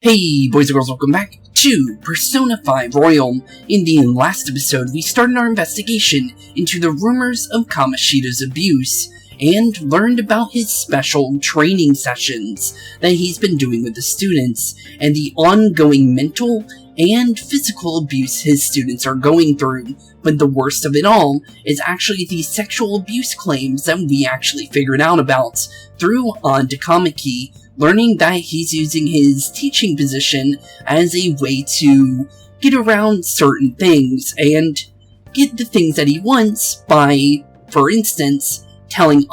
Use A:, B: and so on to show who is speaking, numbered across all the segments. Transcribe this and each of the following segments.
A: Hey boys and girls, welcome back to Persona 5 Royal. In the last episode, we started our investigation into the rumors of Kamoshida's abuse, and learned about his special training sessions that he's been doing with the students, and the ongoing mental and physical abuse his students are going through. But the worst of it all is actually the sexual abuse claims that we actually figured out about through Takamaki, learning that he's using his teaching position as a way to get around certain things and get the things that he wants by, for instance, telling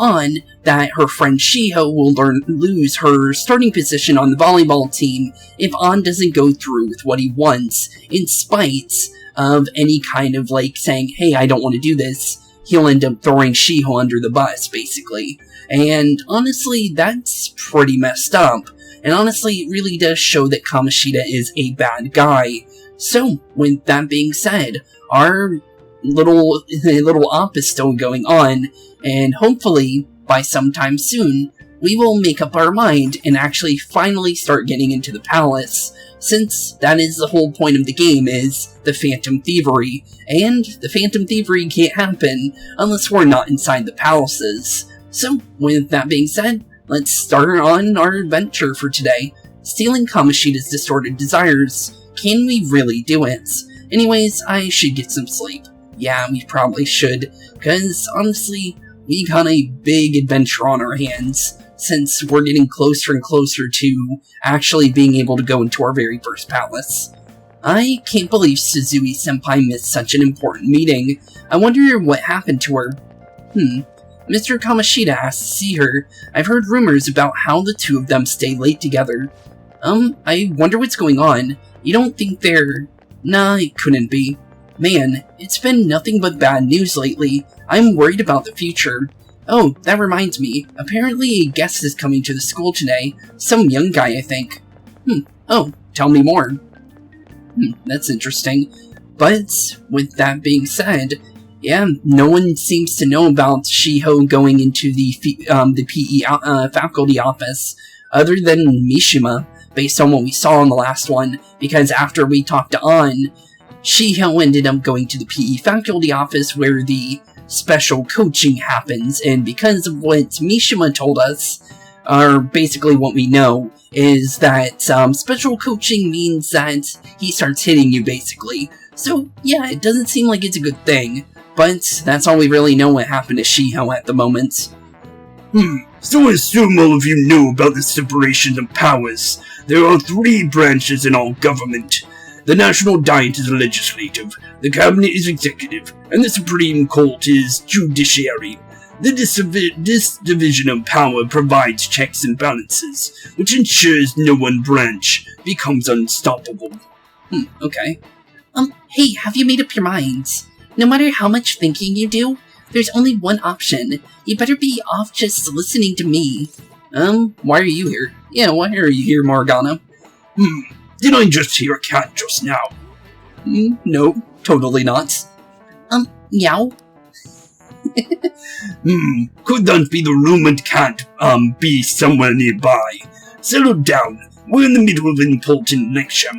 A: that her friend Shiho will lose her starting position on the volleyball team if doesn't go through with what he wants, in spite of any kind of saying, hey, I don't want to do this. He'll end up throwing Shiho under the bus, basically. And honestly, that's pretty messed up. And honestly, it really does show that Kamoshida is a bad guy. So, with that being said, our little op is still going on, and hopefully, by sometime soon, we will make up our mind and actually finally start getting into the palace, since that is the whole point of the game, is the Phantom Thievery, and the Phantom Thievery can't happen unless we're not inside the palaces. So, with that being said, let's start on our adventure for today. Stealing Kamoshida's distorted desires. Can we really do it? Anyways, I should get some sleep. Yeah, we probably should, because honestly, we got a big adventure on our hands, since we're getting closer and closer to actually being able to go into our very first palace. I can't believe Suzui-senpai missed such an important meeting. I wonder what happened to her. Mr. Kamoshida asked to see her. I've heard rumors about how the two of them stay late together. I wonder what's going on. You don't think they're... Nah, it couldn't be. Man, it's been nothing but bad news lately. I'm worried about the future. Oh, that reminds me. Apparently a guest is coming to the school today. Some young guy, I think. Oh, tell me more. That's interesting. But, with that being said, yeah, no one seems to know about Shiho going into the PE faculty office, other than Mishima, based on what we saw in the last one, because after we talked to Shiho ended up going to the PE faculty office where the special coaching happens, and because of what Mishima told us, or basically what we know, is that special coaching means that he starts hitting you, basically. So, yeah, it doesn't seem like it's a good thing, but that's all we really know what happened to Shiho at the moment.
B: So I assume all of you know about the separation of powers. There are 3 branches in all government. The National Diet is legislative, the Cabinet is executive, and the Supreme Court is judiciary. This division of power provides checks and balances, which ensures no one branch becomes unstoppable.
A: Okay. Hey, have you made up your minds? No matter how much thinking you do, there's only one option. You better be off just listening to me. Why are you here? Yeah, why are you here, Morgana?
B: Did I just hear a cat just now?
A: No, totally not. Meow?
B: Could that be the rumored cat, be somewhere nearby? Settle down, we're in the middle of an important lecture.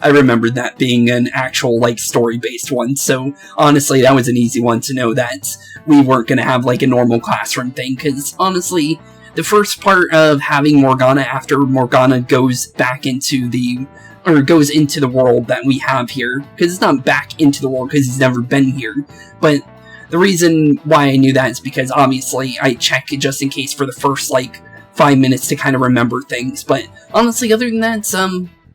A: I remembered that being an actual, story-based one, so honestly, that was an easy one to know that we weren't gonna have, a normal classroom thing, because honestly, the first part of having Morgana after Morgana goes back into the world that we have here, because it's not back into the world because he's never been here, but the reason why I knew that is because obviously I check it just in case for the first, 5 minutes to kind of remember things, but honestly, other than that,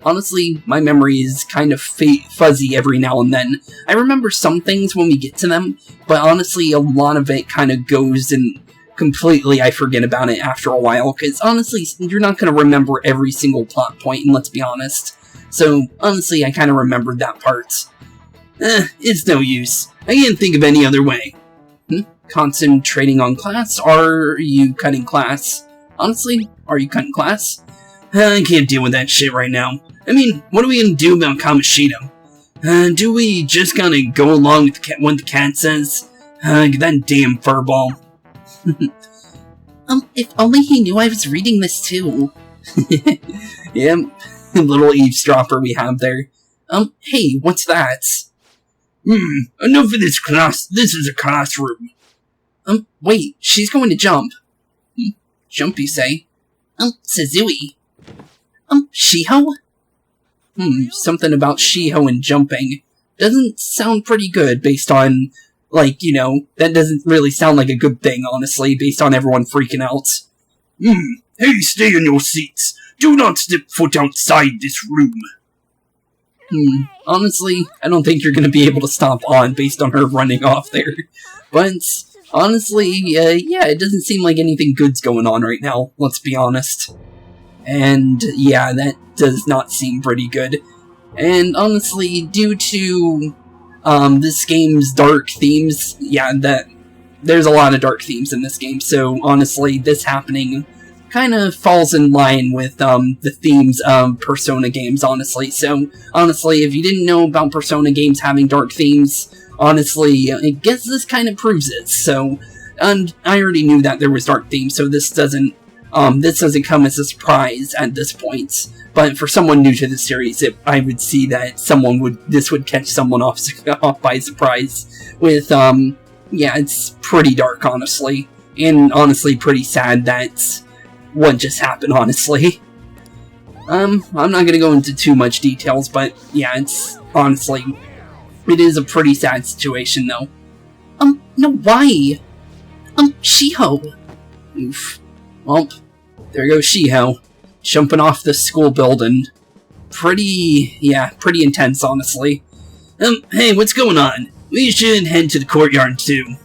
A: honestly, my memory is kind of fuzzy every now and then. I remember some things when we get to them, but honestly, a lot of it kind of goes and completely I forget about it after a while, because honestly, you're not going to remember every single plot point, and let's be honest. So, honestly, I kind of remembered that part. It's no use. I can't think of any other way. Concentrating on class? Are you cutting class? Honestly, are you cutting class?
B: I can't deal with that shit right now. I mean, what are we gonna do about Kamoshida? Do we just gotta go along with what the cat says? That damn furball.
A: If only he knew I was reading this too. Yeah, little eavesdropper we have there. Hey, what's that?
B: Enough of this class. This is a classroom.
A: Wait, she's going to jump. Jump, you say? Suzui. Shiho? Something about Shiho and jumping. Doesn't sound pretty good based on, like, you know, that doesn't really sound like a good thing, honestly, based on everyone freaking out.
B: Hey, stay in your seats. Do not step foot outside this room.
A: Honestly, I don't think you're gonna be able to stop on based on her running off there. But, honestly, yeah, it doesn't seem like anything good's going on right now, let's be honest. And, yeah, that does not seem pretty good. And, honestly, due to, this game's dark themes, yeah, there's a lot of dark themes in this game, so, honestly, this happening kind of falls in line with, the themes of Persona games, honestly. So, honestly, if you didn't know about Persona games having dark themes, honestly, I guess this kind of proves it. So, and I already knew that there was dark themes, so this doesn't come as a surprise at this point. But for someone new to the series, I would see that this would catch someone off by surprise with, yeah, it's pretty dark, honestly. And honestly, pretty sad that what just happened, honestly. I'm not gonna go into too much details, but yeah, it's honestly, it is a pretty sad situation, though. No, why? Shiho. Oof. Well, there goes Shiho, jumping off the school building. Pretty intense, honestly.
B: Hey, what's going on? We should head to the courtyard, too.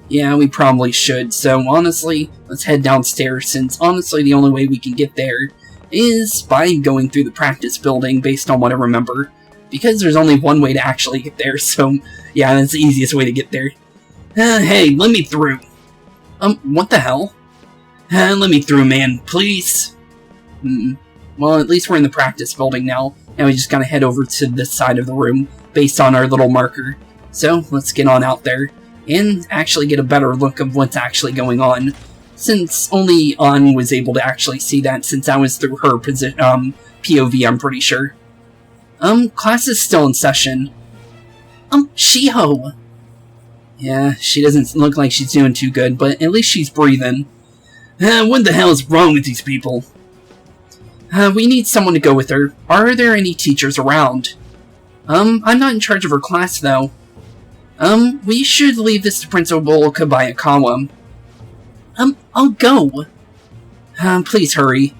A: Yeah, we probably should, so honestly, let's head downstairs, since honestly the only way we can get there is by going through the practice building, based on what I remember. Because there's only one way to actually get there, so yeah, that's the easiest way to get there.
B: Hey, let me through.
A: What the hell?
B: Let me through, man, please.
A: Well, at least we're in the practice building now, and we just gotta head over to this side of the room, based on our little marker. So, let's get on out there, and actually get a better look of what's actually going on, since only An was able to actually see that, since that was through her POV, I'm pretty sure. Class is still in session. Shiho! Yeah, she doesn't look like she's doing too good, but at least she's breathing.
B: What the hell is wrong with these people?
A: We need someone to go with her. Are there any teachers around? I'm not in charge of her class, though. We should leave this to Principal Kobayakawa. I'll go. Please hurry.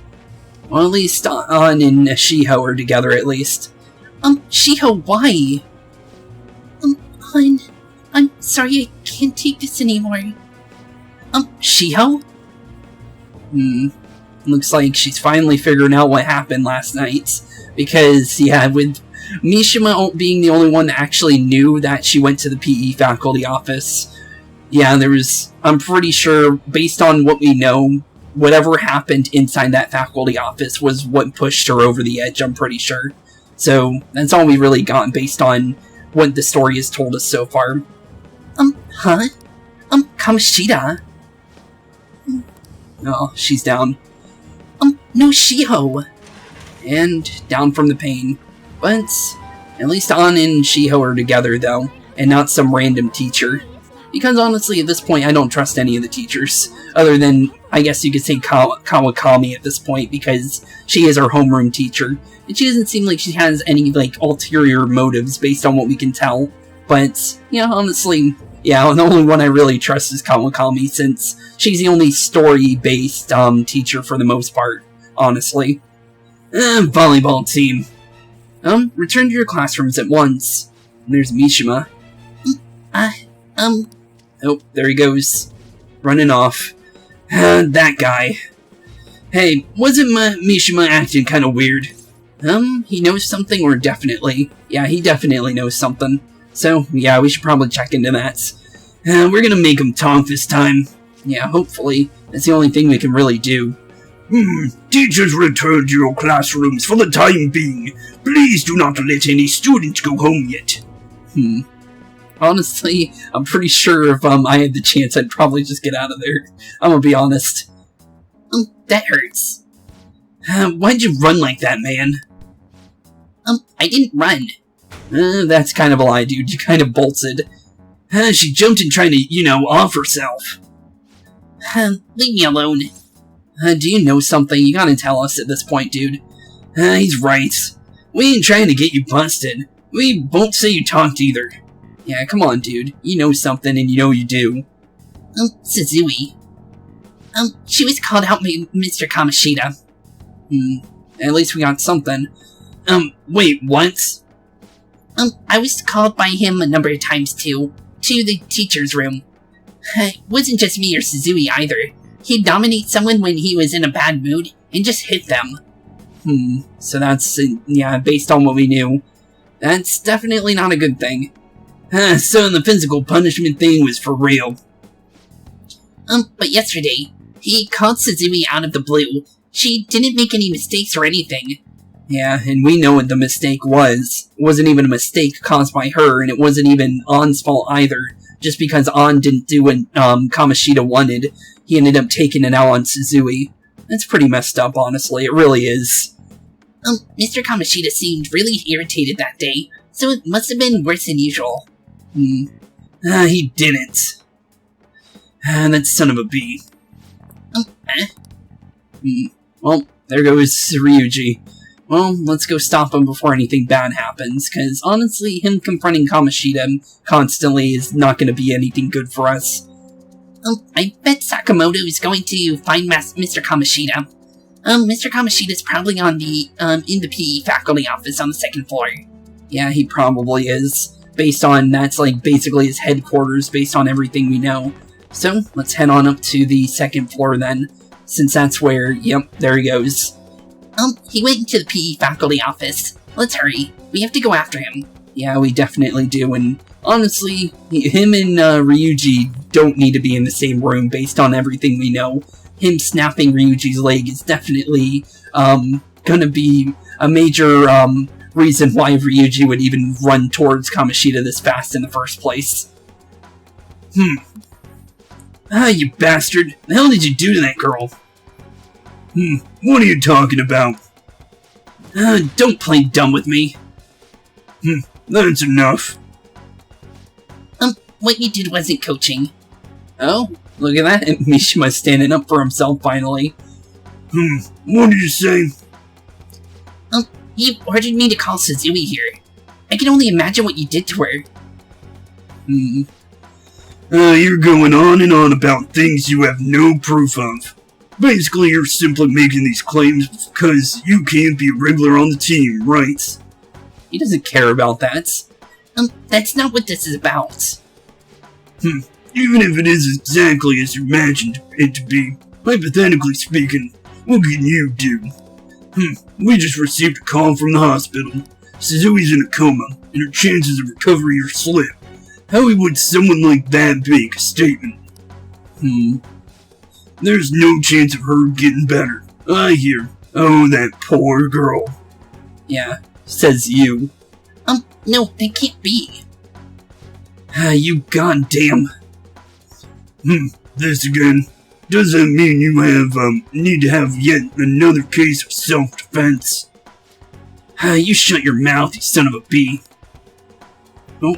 A: Well, at least An and Shiho are together, at least. Shiho, why? Hun, I'm sorry, I can't take this anymore. Shiho? Looks like she's finally figuring out what happened last night. Because, yeah, with Mishima being the only one that actually knew that she went to the PE faculty office, yeah, I'm pretty sure, based on what we know, whatever happened inside that faculty office was what pushed her over the edge, I'm pretty sure. So, that's all we really got based on what the story has told us so far. Kamoshida? Oh, she's down. No, Shiho! And down from the pain. But at least An and Shiho are together, though, and not some random teacher. Because honestly, at this point, I don't trust any of the teachers. Other than, I guess you could say Kawakami at this point, because she is our homeroom teacher. And she doesn't seem like she has any, like, ulterior motives based on what we can tell. But, yeah, honestly, yeah, the only one I really trust is Kawakami, since she's the only story-based teacher for the most part, honestly.
B: Volleyball team.
A: Return to your classrooms at once. And there's Mishima. Oh, there he goes. Running off.
B: That guy. Hey, wasn't Mishima acting kind of weird?
A: He knows something, or definitely. Yeah, he definitely knows something. So, yeah, we should probably check into that.
B: We're gonna make him talk this time.
A: Yeah, hopefully. That's the only thing we can really do.
B: Teachers, return to your classrooms for the time being. Please do not let any students go home yet.
A: Honestly, I'm pretty sure if I had the chance, I'd probably just get out of there. I'm gonna be honest. That hurts. Why'd you run like that, man? I didn't run. That's kind of a lie, dude. You kind of bolted. She jumped in trying to, off herself. Leave me alone. Do you know something? You gotta tell us at this point, dude. He's right. We ain't trying to get you busted. We won't say you talked either. Yeah, come on, dude. You know something, and you know you do. Suzui. She was called out by Mr. Kamoshida. At least we got something. Wait, what? I was called by him a number of times, too. To the teacher's room. It wasn't just me or Suzui either. He'd dominate someone when he was in a bad mood, and just hit them. So that's, based on what we knew. That's definitely not a good thing. So the physical punishment thing was for real. But yesterday, he called Suzui out of the blue. She didn't make any mistakes or anything. Yeah, and we know what the mistake was. It wasn't even a mistake caused by her, and it wasn't even On's fault either. Just because On didn't do what Kamoshida wanted, he ended up taking it out on Suzui. That's pretty messed up, honestly. It really is. Mr. Kamoshida seemed really irritated that day, so it must have been worse than usual. He didn't. That son of a bee. Well, there goes Ryuji. Well, let's go stop him before anything bad happens, because honestly, him confronting Kamoshida constantly is not going to be anything good for us. I bet Sakamoto is going to find Mr. Kamoshida. Mr. Kamoshida's probably in the PE faculty office on the second floor. Yeah, he probably is. Based on, that's like basically his headquarters, based on everything we know. So, let's head on up to the second floor then, since that's where, yep, there he goes. He went into the PE faculty office. Let's hurry. We have to go after him. Yeah, we definitely do, and honestly, him and Ryuji don't need to be in the same room based on everything we know. Him snapping Ryuji's leg is definitely gonna be a major reason why Ryuji would even run towards Kamoshida this fast in the first place. You bastard! The hell did you do to that girl?
B: What are you talking about?
A: Don't play dumb with me.
B: That's enough.
A: What you did wasn't coaching. Oh, look at that. Mishima's standing up for himself finally.
B: What did you say?
A: You ordered me to call Suzui here. I can only imagine what you did to her.
B: You're going on and on about things you have no proof of. Basically, you're simply making these claims because you can't be a regular on the team, right?
A: He doesn't care about that. That's not what this is about.
B: Even if it is exactly as you imagined it to be, hypothetically speaking, what can you do? We just received a call from the hospital. Suzui's in a coma, and her chances of recovery are slim. How would someone like that make a statement? There's no chance of her getting better. I hear. Oh, that poor girl.
A: Yeah, says you. No, that can't be. You goddamn.
B: This again. Does that mean you need to have yet another case of self-defense?
A: You shut your mouth, you son of a bee. Oh,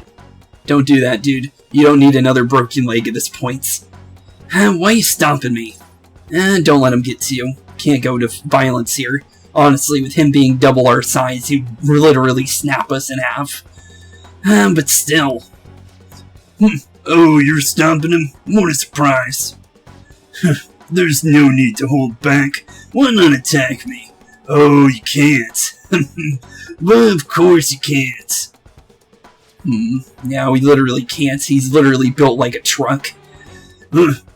A: don't do that, dude. You don't need another broken leg at this point. Why are you stopping me? Don't let him get to you. Can't go to violence here. Honestly, with him being double our size, he'd literally snap us in half. But still.
B: Oh, you're stopping him? What a surprise. There's no need to hold back. Why not attack me? Oh, you can't. Well, of course you can't.
A: Yeah, we literally can't. He's literally built like a truck.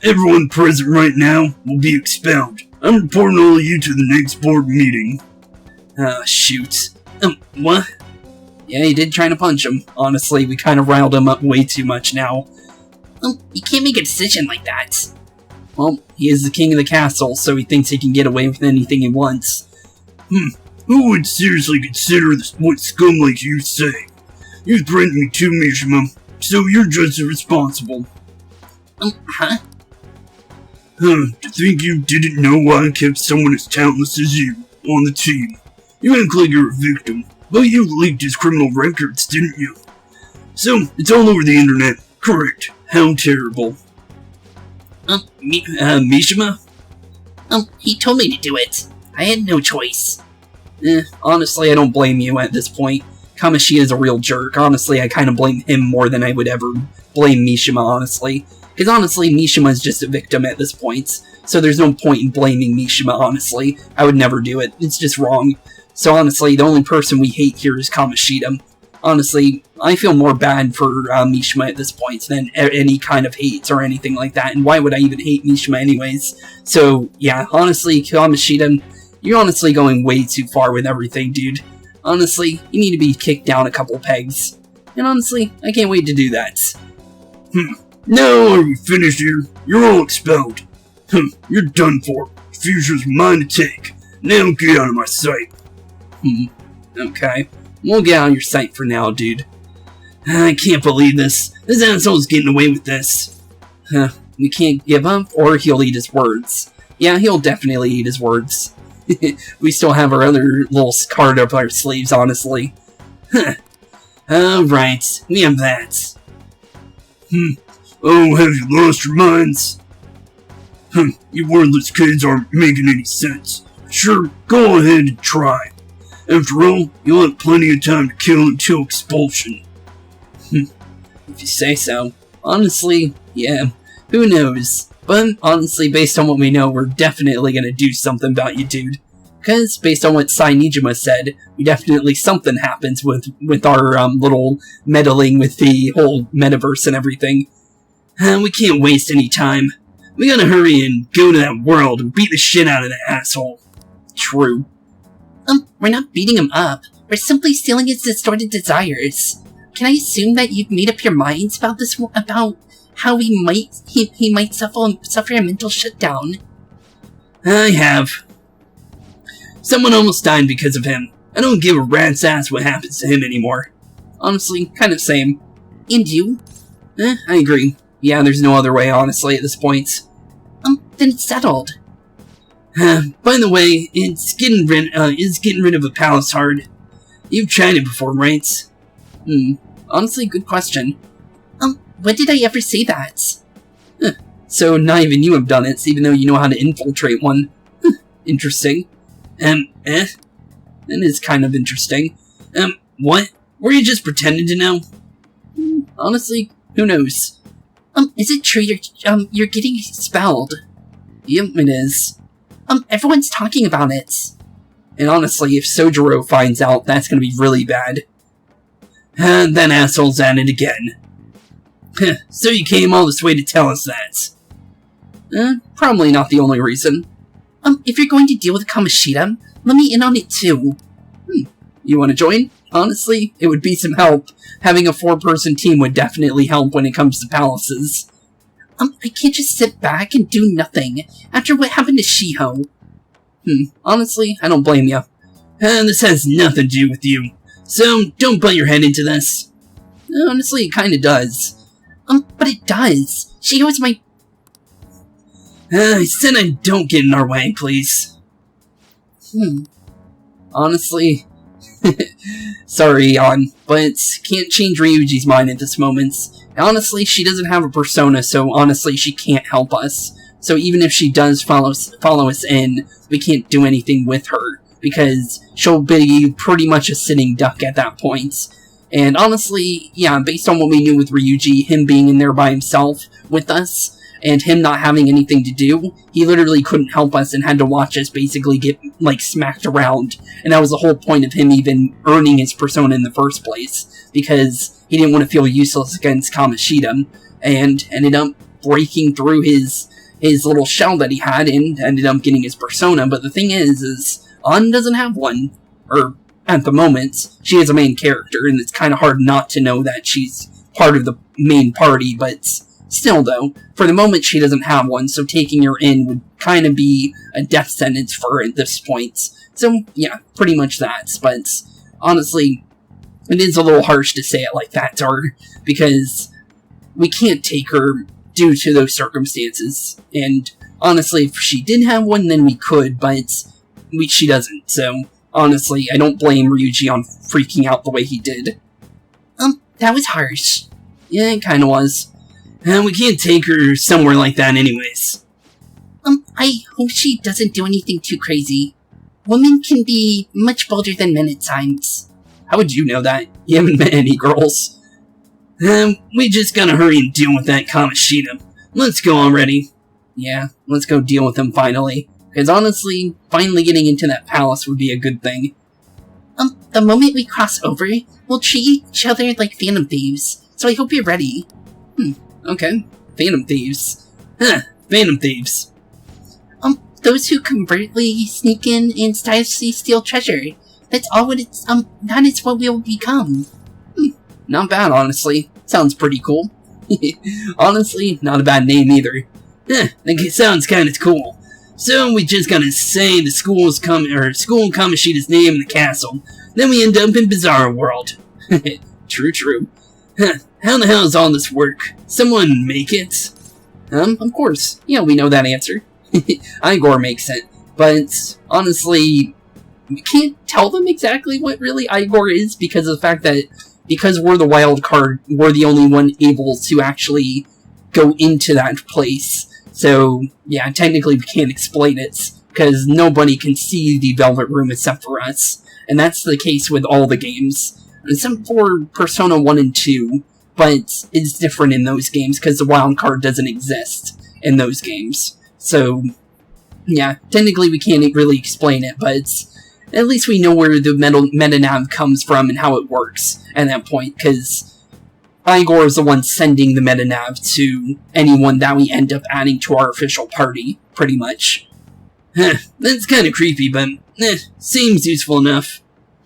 B: Everyone present right now will be expelled. I'm reporting all of you to the next board meeting.
A: Shoot. What? Yeah, he did try to punch him. Honestly, we kind of riled him up way too much now. You can't make a decision like that. Well, he is the king of the castle, so he thinks he can get away with anything he wants.
B: Who would seriously consider what scum like you say? You threatened me too, Mishima, so you're just responsible. To think you didn't know why I kept someone as talentless as you. on the team. You act like you're a victim, but you leaked his criminal records, didn't you? So, it's all over the internet. Correct. How terrible.
A: Mishima? He told me to do it. I had no choice. Honestly, I don't blame you at this point. Kamoshida is a real jerk. Honestly, I kind of blame him more than I would ever blame Mishima, honestly. Because honestly, Mishima is just a victim at this point. So there's no point in blaming Mishima, honestly. I would never do it. It's just wrong. So honestly, the only person we hate here is Kamoshida. Honestly, I feel more bad for Mishima at this point than any kind of hate or anything like that. And why would I even hate Mishima anyways? So, yeah, honestly, Kamoshida, you're honestly going way too far with everything, dude. Honestly, you need to be kicked down a couple pegs. And honestly, I can't wait to do that.
B: Now are we finished here? You're all expelled. You're done for. The future's mine to take. Now get out of my sight.
A: Okay. We'll get out of your sight for now, dude. I can't believe this. This asshole's getting away with this. We can't give up, or he'll eat his words. Yeah, he'll definitely eat his words. We still have our other little card up our sleeves, honestly. Alright, we have that.
B: Oh, have you lost your minds? You wordless kids aren't making any sense. Sure, go ahead and try. After all, you'll have plenty of time to kill until expulsion.
A: If you say so. Honestly, yeah, who knows? But honestly, based on what we know, we're definitely gonna do something about you, dude. Because, based on what Nijima said, something happens with our little meddling with the whole metaverse and everything. We can't waste any time. We gotta hurry and go to that world and beat the shit out of that asshole. True. We're not beating him up. We're simply stealing his distorted desires. Can I assume that you've made up your minds about this, about how he might suffer a mental shutdown? I have. Someone almost died because of him. I don't give a rat's ass what happens to him anymore. Honestly, kind of same. And you? I agree. Yeah, there's no other way, honestly, at this point. Then it's settled. By the way, is getting rid of a palace hard? You've tried it before, right? Honestly, good question. When did I ever say that? So not even you have done it, even though you know how to infiltrate one. Interesting. That is kind of interesting. What? Were you just pretending to know? Honestly, who knows? Is it true you're getting expelled? Yep, it is. Everyone's talking about it. And honestly, if Sojiro finds out, that's gonna be really bad. And that asshole's at it again. So you came all this way to tell us that? Probably not the only reason. If you're going to deal with Kamoshida, let me in on it too. You want to join? Honestly, it would be some help. Having a 4-person team would definitely help when it comes to palaces. I can't just sit back and do nothing after what happened to Shiho. Honestly, I don't blame you. This has nothing to do with you, so don't butt your head into this. Honestly, it kinda does. But it does. Shiho's my... I said I don't get in our way, please. Honestly... Sorry, Yon, but can't change Ryuji's mind at this moment. Honestly, she doesn't have a persona, so honestly, she can't help us. So even if she does follow us in, we can't do anything with her, because she'll be pretty much a sitting duck at that point. And honestly, yeah, based on what we knew with Ryuji, him being in there by himself with us, and him not having anything to do, he literally couldn't help us and had to watch us basically get, like, smacked around. And that was the whole point of him even earning his persona in the first place, because he didn't want to feel useless against Kamoshida, and ended up breaking through his little shell that he had and ended up getting his persona. But the thing is An doesn't have one, or at the moment, she is a main character, and it's kind of hard not to know that she's part of the main party, but still though, for the moment she doesn't have one, so taking her in would kind of be a death sentence for her at this point. So yeah, pretty much that, but honestly, it is a little harsh to say it like that to her, because we can't take her due to those circumstances, and honestly, if she did have one, then we could, but she doesn't, so honestly, I don't blame Ryuji on freaking out the way he did. That was harsh. Yeah, it kinda was.
B: And we can't take her somewhere like that anyways.
A: I hope she doesn't do anything too crazy. Women can be much bolder than men at times.
B: How would you know that? You haven't met any girls. We just gotta hurry and deal with that Kamoshida. Let's go already.
A: Yeah, let's go deal with him finally. Because honestly, finally getting into that palace would be a good thing. The moment we cross over, we'll treat each other like Phantom Thieves, so I hope you're ready.
B: Okay. Phantom Thieves. Phantom Thieves.
A: Those who covertly sneak in and stylishly steal treasure. That's all what it's, that is what we'll become.
B: Not bad, honestly. Sounds pretty cool. Honestly, not a bad name either. It sounds kinda cool. So we just gotta say the school Kamoshida's name in the castle. Then we end up in Bizarro World.
A: True.
B: How the hell does all this work? Someone make it?
A: Of course. Yeah, we know that answer. Igor makes it. But, honestly, we can't tell them exactly what really Igor is because of the fact that because we're the wild card, we're the only one able to actually go into that place. So, yeah, technically we can't explain it, because nobody can see the Velvet Room except for us. And that's the case with all the games. Except for Persona 1 and 2, but it's different in those games, because the wild card doesn't exist in those games. So, yeah, technically we can't really explain it, but at least we know where the meta-nav comes from and how it works at that point, because Igor is the one sending the meta-nav to anyone that we end up adding to our official party, pretty much.
B: That's kinda creepy, but seems useful enough.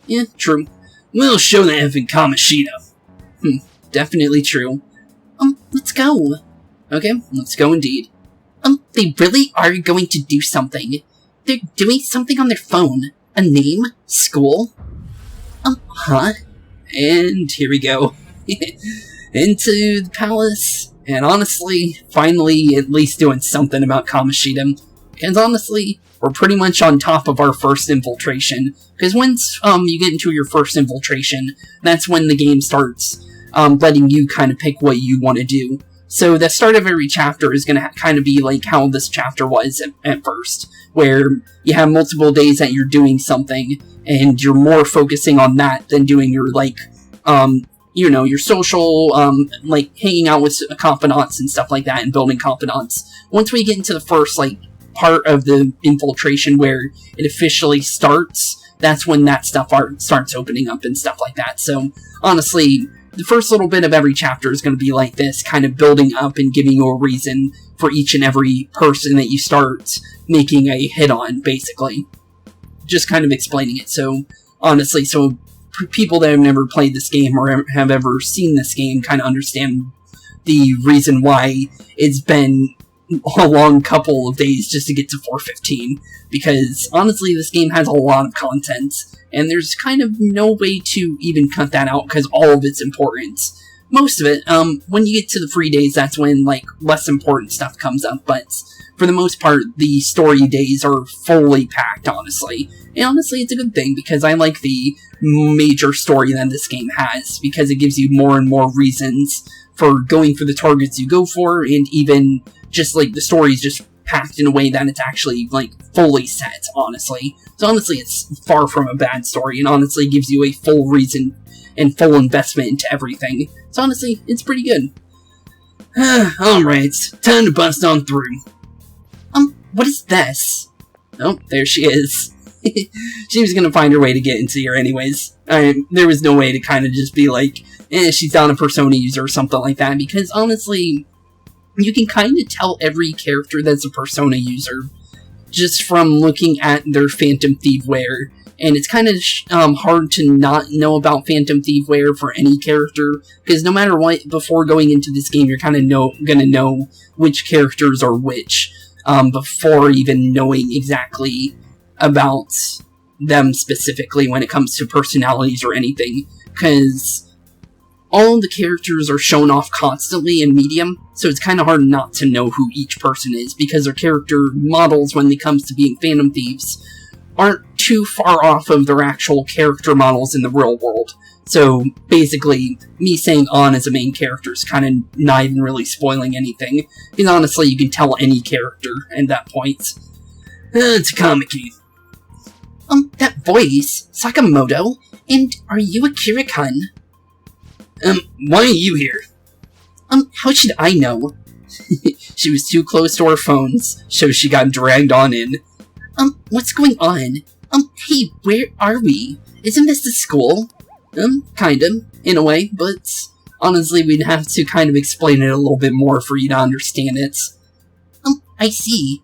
A: Yeah, true.
B: We'll show that effing Kamoshida.
A: Definitely true. Let's go.
B: Okay, let's go indeed.
A: They really are going to do something. They're doing something on their phone. A name? School? Huh?
B: And here we go. Into the palace. And honestly, finally at least doing something about Kamoshida. And honestly, we're pretty much on top of our first infiltration. Because once you get into your first infiltration, that's when the game starts letting you kind of pick what you want to do. So the start of every chapter is going to kind of be like how this chapter was at first, where you have multiple days that you're doing something, and you're more focusing on that than doing your, your social, hanging out with confidants and stuff like that, and building confidants. Once we get into the first, part of the infiltration where it officially starts, that's when that stuff starts opening up and stuff like that. So, honestly, the first little bit of every chapter is going to be like this, kind of building up and giving you a reason for each and every person that you start making a hit on, basically. Just kind of explaining it. So, honestly, people that have never played this game or have ever seen this game kind of understand the reason why it's been a long couple of days just to get to 415. Because, honestly, this game has a lot of content, and there's kind of no way to even cut that out because all of it's important. Most of it, when you get to the free days, that's when, less important stuff comes up, but for the most part, the story days are fully packed, honestly. And honestly, it's a good thing, because I like the major story that this game has, because it gives you more and more reasons for going for the targets you go for, and even just, the story's just packed in a way that it's actually, fully set, honestly. So honestly, it's far from a bad story, and honestly gives you a full reason and full investment into everything. So honestly, it's pretty good. Alright, time to bust on through.
A: What is this?
B: Oh, there she is.
A: She was gonna find her way to get into here anyways. There was no way to kind of just be she's not a Persona user or something like that, because honestly, you can kind of tell every character that's a Persona user just from looking at their Phantom Thief wear, and it's kind of hard to not know about Phantom Thief wear for any character, because no matter what, before going into this game, you're kind of gonna know which characters are which, before even knowing exactly about them specifically when it comes to personalities or anything, because all of the characters are shown off constantly in medium, so it's kind of hard not to know who each person is, because their character models when it comes to being Phantom Thieves aren't too far off of their actual character models in the real world. So, basically, me saying An as a main character is kind of not even really spoiling anything. Because honestly, you can tell any character at that point.
B: It's Kamiki.
A: That voice, Sakamoto, and are you Akira-kun?
B: Why are you here?
A: How should I know? She was too close to our phones, so she got dragged on in. What's going on? Hey, where are we? Isn't this the school? Kind of, in a way, but honestly, we'd have to kind of explain it a little bit more for you to understand it. I see.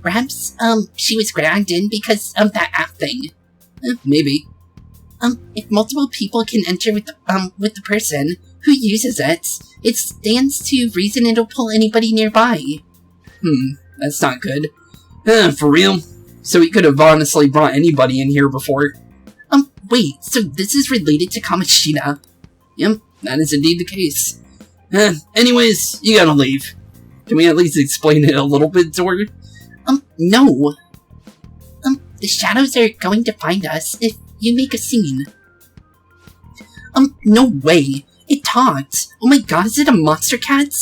A: Perhaps, she was dragged in because of that app thing. Maybe. If multiple people can enter with the person who uses it, it stands to reason it'll pull anybody nearby. That's not good.
B: For real?
A: So we could have honestly brought anybody in here before. Wait, so this is related to Kamoshida? Yep, that is indeed the case.
B: Anyways, you gotta leave.
A: Can we at least explain it a little bit to her? No. The shadows are going to find us if you make a scene. No way. It talked. Oh my god, is it a monster cat?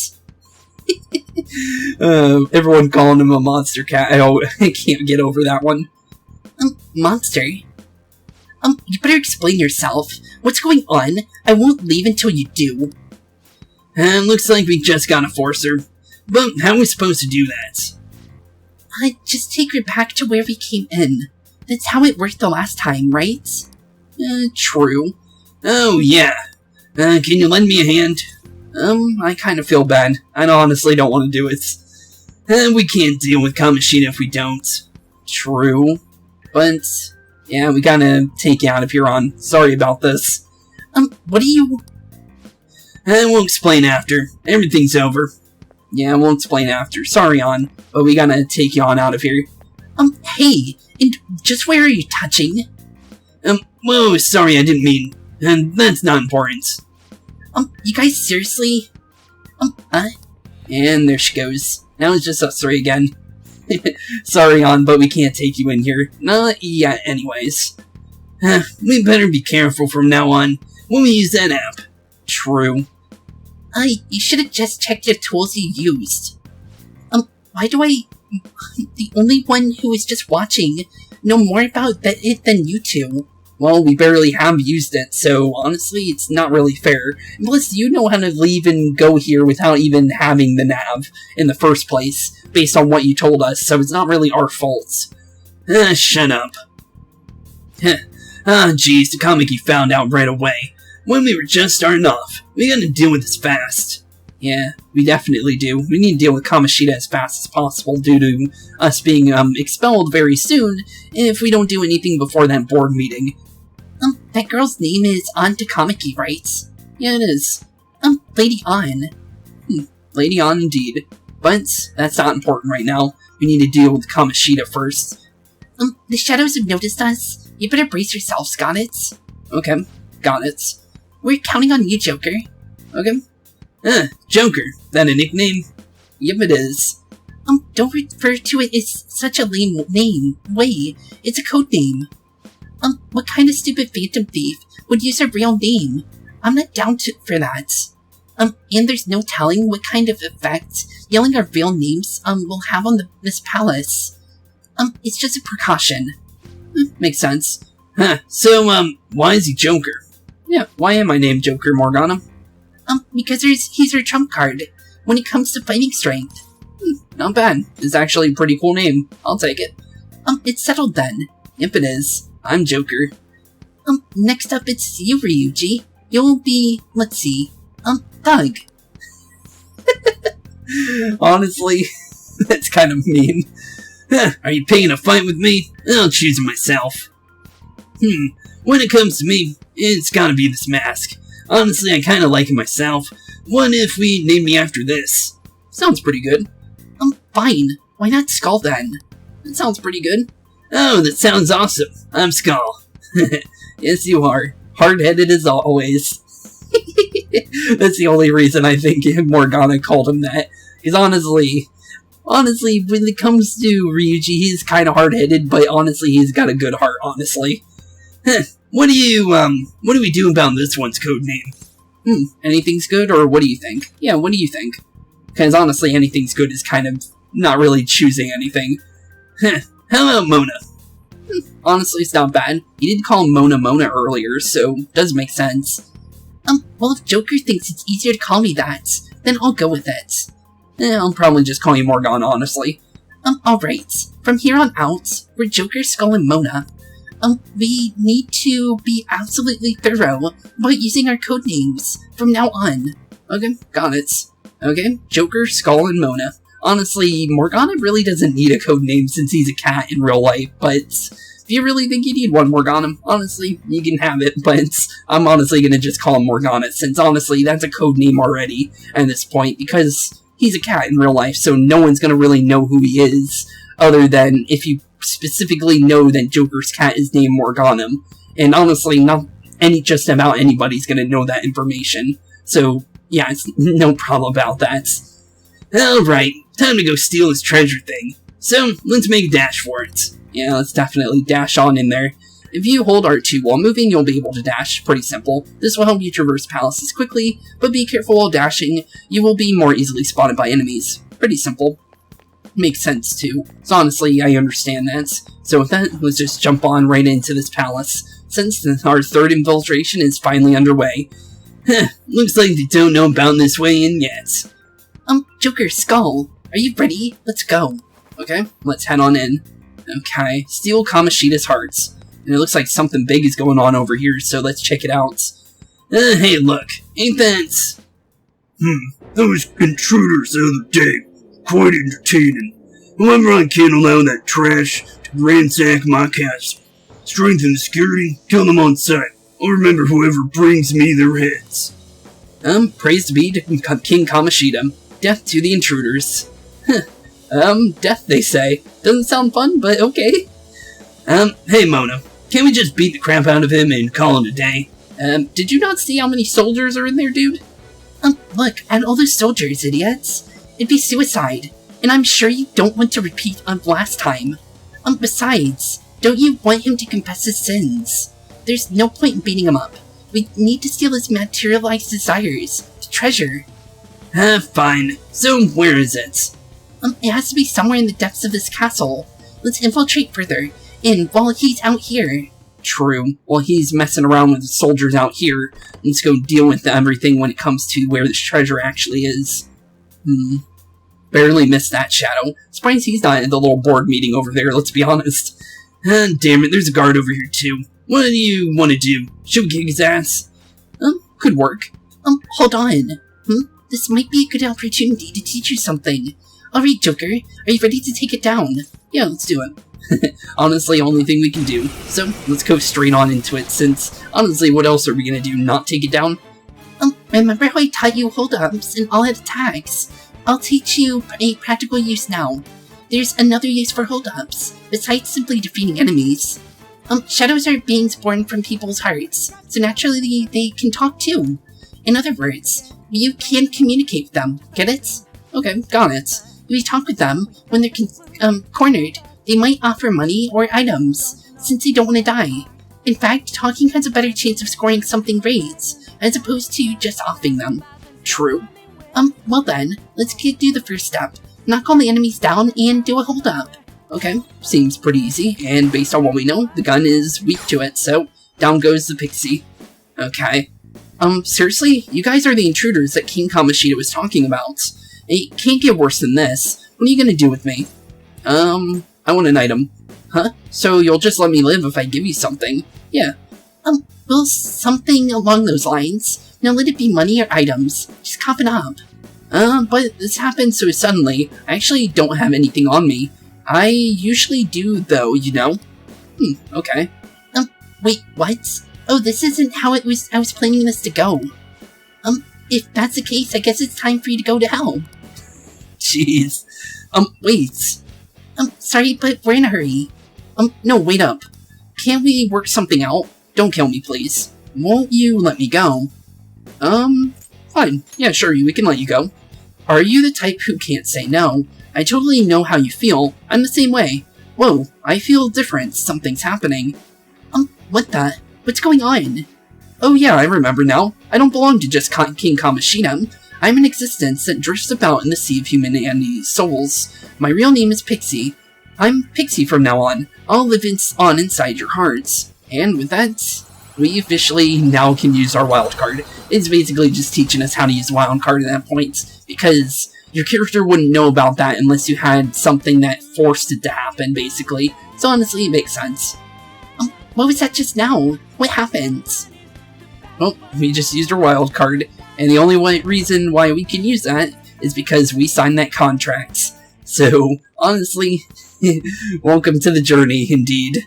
A: Everyone calling him a monster cat. I can't get over that one. Monster? You better explain yourself. What's going on? I won't leave until you do.
B: Looks like we just gotta force her. But how are we supposed to do that?
A: Just take her back to where we came in. That's how it worked the last time, right? True.
B: Oh, yeah. Can you lend me a hand?
A: I kind of feel bad. I honestly don't want to do it.
B: We can't deal with Kamoshida if we don't.
A: True. But, yeah, we gotta take you out of here, On. Sorry about this. What do you...
B: We'll explain after. Everything's over.
A: Yeah, we'll explain after. Sorry, On. But we gotta take you on out of here. Hey! And just where are you touching?
B: Whoa, sorry, I didn't mean... that's not important.
A: You guys seriously? And there she goes. Now it's just us three again. Sorry, On, but we can't take you in here. Yeah, anyways.
B: We better be careful from now on when we use that app.
A: True. You should have just checked the tools you used. Why do I... the only one who is just watching know more about it than you two? Well, we barely have used it, so honestly, it's not really fair. And plus, you know how to leave and go here without even having the nav in the first place, based on what you told us, so it's not really our fault.
B: Shut up. Geez, the Kamiki found out right away. When we were just starting off, we gotta deal with this fast.
A: Yeah, we definitely do. We need to deal with Kamoshida as fast as possible due to us being expelled very soon if we don't do anything before that board meeting. That girl's name is An Takamaki, right? Yeah, it is. Lady An. Lady An indeed. But that's not important right now. We need to deal with Kamoshida first. The shadows have noticed us. You better brace yourselves, got it? Okay, got it. We're counting on you, Joker. Okay.
B: Joker. That a nickname?
A: Yep, it is. Don't refer to it as such a lame name. Wait, it's a code name. What kind of stupid phantom thief would use a real name? I'm not down for that. And there's no telling what kind of effect yelling our real names, will have on this palace. It's just a precaution. Makes sense.
B: So, why is he Joker?
A: Yeah, why am I named Joker, Morgana? Because he's our trump card when it comes to fighting strength. Not bad. It's actually a pretty cool name. I'll take it. It's settled then. Yep, it is. I'm Joker. Next up it's you, Ryuji. You'll be, let's see, Thug. Honestly, that's kind of mean.
B: Are you picking a fight with me? I'll choose it myself. When it comes to me, it's gotta be this mask. Honestly, I kinda like it myself. What if we name me after this?
A: Sounds pretty good. Fine. Why not Skull then? That sounds pretty good.
B: Oh, that sounds awesome. I'm Skull.
A: Yes, you are. Hard-headed as always. That's the only reason I think Morgana called him that. Because honestly, Honestly, when it comes to Ryuji, he's kind of hard-headed, but honestly, he's got a good heart, honestly.
B: What do we do about this one's code name?
A: Anything's good, or what do you think? Yeah, what do you think? Because honestly, anything's good is kind of not really choosing anything.
B: How about Mona?
A: Honestly, it's not bad. You did call Mona Mona earlier, so it does make sense. Well, if Joker thinks it's easier to call me that, then I'll go with it. I'll probably just call you Morgana, honestly. Alright. From here on out, we're Joker, Skull, and Mona. We need to be absolutely thorough about using our code names from now on. Okay, got it. Okay, Joker, Skull, and Mona. Honestly, Morgana really doesn't need a code name since he's a cat in real life, but if you really think you need one, Morgana, honestly, you can have it, but I'm honestly gonna just call him Morgana, since honestly, that's a code name already at this point, because he's a cat in real life, so no one's gonna really know who he is, other than if you specifically know that Joker's cat is named Morgana, and honestly, not just about anybody's gonna know that information, so yeah, it's no problem about that.
B: Alright, time to go steal this treasure thing, so let's make a dash for it.
A: Yeah, let's definitely dash on in there. If you hold R2 while moving, you'll be able to dash. Pretty simple. This will help you traverse palaces quickly, but be careful while dashing. You will be more easily spotted by enemies. Pretty simple. Makes sense too. So honestly, I understand that. So with that, let's just jump on right into this palace, since our third infiltration is finally underway.
B: Looks like they don't know about this way in yet.
A: Joker, Skull, are you ready? Let's go. Okay, let's head on in. Okay, steal Kamoshida's hearts. And it looks like something big is going on over here, so let's check it out.
B: Hey look, ain't that... those intruders the other day, quite entertaining. However, I can't allow that trash to ransack my castle. Strengthen the security, kill them on sight. I'll remember whoever brings me their heads.
A: Praise be to King Kamoshida. Death to the intruders. Death, they say. Doesn't sound fun, but okay.
B: Hey Mona, can't we just beat the crap out of him and call it a day?
A: Did you not see how many soldiers are in there, dude? Look, at all those soldiers, idiots. It'd be suicide, and I'm sure you don't want to repeat of last time. Besides, don't you want him to confess his sins? There's no point in beating him up. We need to steal his materialized desires, the treasure.
B: Fine. So, where is it?
A: It has to be somewhere in the depths of this castle. Let's infiltrate further, and while he's out here... True. While he's messing around with the soldiers out here, let's go deal with everything when it comes to where this treasure actually is. Barely missed that, Shadow. Surprised he's not in the little board meeting over there, let's be honest.
B: Damn it, there's a guard over here too. What do you want to do? Should we kick his ass?
A: Could work. Hold on. This might be a good opportunity to teach you something. Alright, Joker, are you ready to take it down? Yeah, let's do it. Honestly, only thing we can do. So, let's go straight on into it, since, honestly, what else are we gonna do? Not take it down? Remember how I taught you hold-ups and all-out attacks? I'll teach you a practical use now. There's another use for hold-ups, besides simply defeating enemies. Shadows are beings born from people's hearts, so naturally they can talk too. In other words, you can communicate with them, get it? Okay, got it. If you talk with them, when they're cornered, they might offer money or items, since they don't want to die. In fact, talking has a better chance of scoring something great, as opposed to just offing them. True. Well then, let's do the first step. Knock all the enemies down and do a hold-up. Okay, seems pretty easy, and based on what we know, the gun is weak to it, so down goes the pixie. Okay. Seriously? You guys are the intruders that King Kamoshida was talking about. It can't get worse than this. What are you gonna do with me? I want an item. Huh? So you'll just let me live if I give you something? Yeah. Well, something along those lines. Now let it be money or items. Just cough it up. But this happened so suddenly, I actually don't have anything on me. I usually do, though, you know? Okay. Wait, what? Oh, this isn't how I was planning this to go. If that's the case, I guess it's time for you to go to hell.
B: Jeez.
A: Wait. Sorry, but we're in a hurry. No, wait up. Can't we work something out? Don't kill me, please. Won't you let me go? Fine. Yeah, sure, we can let you go. Are you the type who can't say no? I totally know how you feel. I'm the same way. Whoa, I feel different. Something's happening. What the? What's going on? Oh yeah, I remember now. I don't belong to just King Kamishita. I'm an existence that drifts about in the sea of humanity's souls. My real name is Pixie. I'm Pixie from now on. I'll live on inside your hearts. And with that, we officially now can use our wild card. It's basically just teaching us how to use wild card at that point, because your character wouldn't know about that unless you had something that forced it to happen, basically. So honestly, it makes sense. What was that just now? What happened? Well, we just used our wild card, and the only reason why we can use that is because we signed that contract. So, honestly, welcome to the journey, indeed.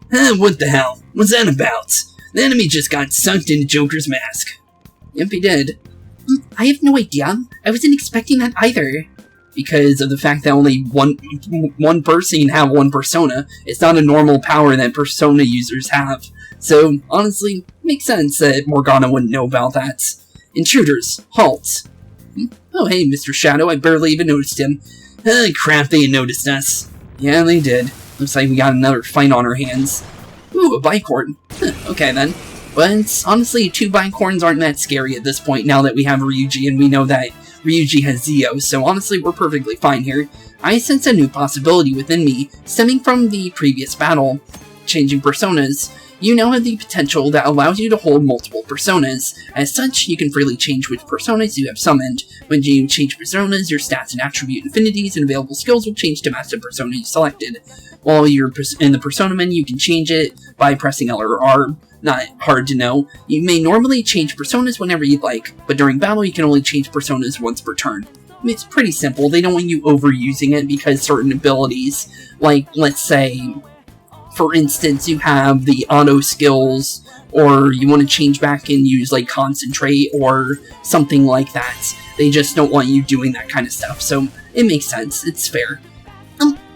B: What the hell? What's that about? The enemy just got sucked into Joker's mask.
A: Yep, he did. I have no idea. I wasn't expecting that either. Because of the fact that only one person can have one persona. It's not a normal power that persona users have. So, honestly, makes sense that Morgana wouldn't know about that. Intruders, halt. Oh hey, Mr. Shadow, I barely even noticed him.
B: Crap, they noticed us.
A: Yeah, they did. Looks like we got another fight on our hands. Ooh, a bicorn. Okay then. But, honestly, 2 bicorns aren't that scary at this point now that we have Ryuji, and we know that Ryuji has Zio, so honestly, we're perfectly fine here. I sense a new possibility within me, stemming from the previous battle. Changing personas. You now have the potential that allows you to hold multiple personas. As such, you can freely change which personas you have summoned. When you change personas, your stats and attribute affinities and available skills will change to match the persona you selected. While you're in the persona menu, you can change it by pressing L or R. Not hard to know. You may normally change personas whenever you'd like, but during battle you can only change personas once per turn. It's pretty simple. They don't want you overusing it because certain abilities, like, let's say, for instance, you have the auto skills, or you want to change back and use, like, concentrate, or something like that. They just don't want you doing that kind of stuff, so it makes sense. It's fair.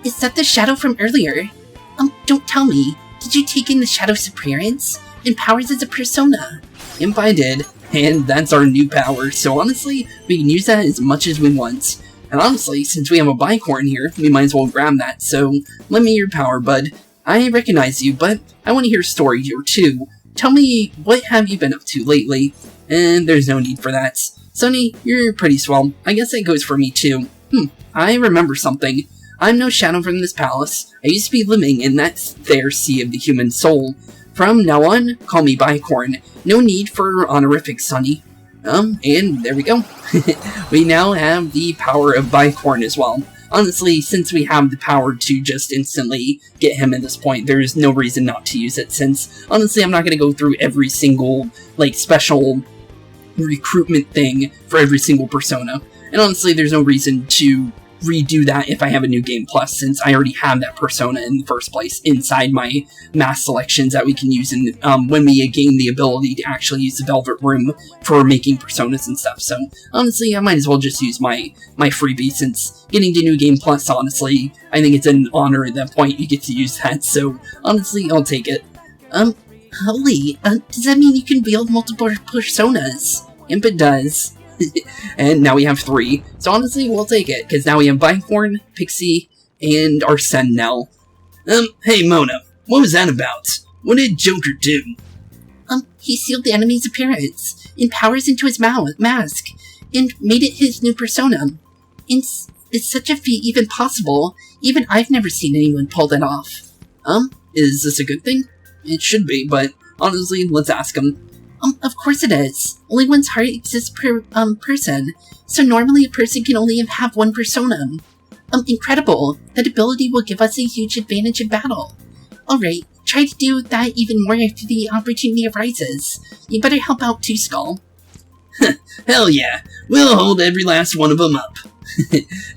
C: Is that the shadow from earlier? Don't tell me. Did you take in the shadow's appearance and powers as a persona?
A: Yep, I did. And that's our new power, so honestly, we can use that as much as we want. And honestly, since we have a bicorn here, we might as well grab that, so lend me your power, bud. I recognize you, but I want to hear a story here too. Tell me, what have you been up to lately? And there's no need for that. Sonny, you're pretty swell. I guess that goes for me too. I remember something. I'm no shadow from this palace. I used to be living in that there sea of the human soul. From now on, call me Bicorn. No need for honorifics, Sonny. And there we go. We now have the power of Bicorn as well. Honestly, since we have the power to just instantly get him at this point, there is no reason not to use it, since, honestly, I'm not going to go through every single, like, special recruitment thing for every single persona. And honestly, there's no reason to redo that if I have a new game plus, since I already have that persona in the first place inside my mass selections that we can use in, when we gain the ability to actually use the Velvet Room for making personas and stuff. So honestly, I might as well just use my freebie, since getting to new game plus, honestly, I think it's an honor at that point you get to use that. So honestly, I'll take it.
C: Holy, does that mean you can wield multiple personas?
A: Yep, it does. And now we have 3. So honestly, we'll take it, because now we have Bicorn, Pixie, and our Sen now.
B: Hey Mona, what was that about? What did Joker do?
C: He sealed the enemy's appearance, and powers into his mask, and made it his new persona. Is such a feat even possible? Even I've never seen anyone pull that off.
A: Is this a good thing? It should be, but honestly, let's ask him.
C: Of course it is. Only one's heart exists per, person. So normally a person can only have one persona. Incredible. That ability will give us a huge advantage in battle. Alright, try to do that even more if the opportunity arises. You better help out too, Skull.
B: Hell yeah. We'll hold every last one of them up.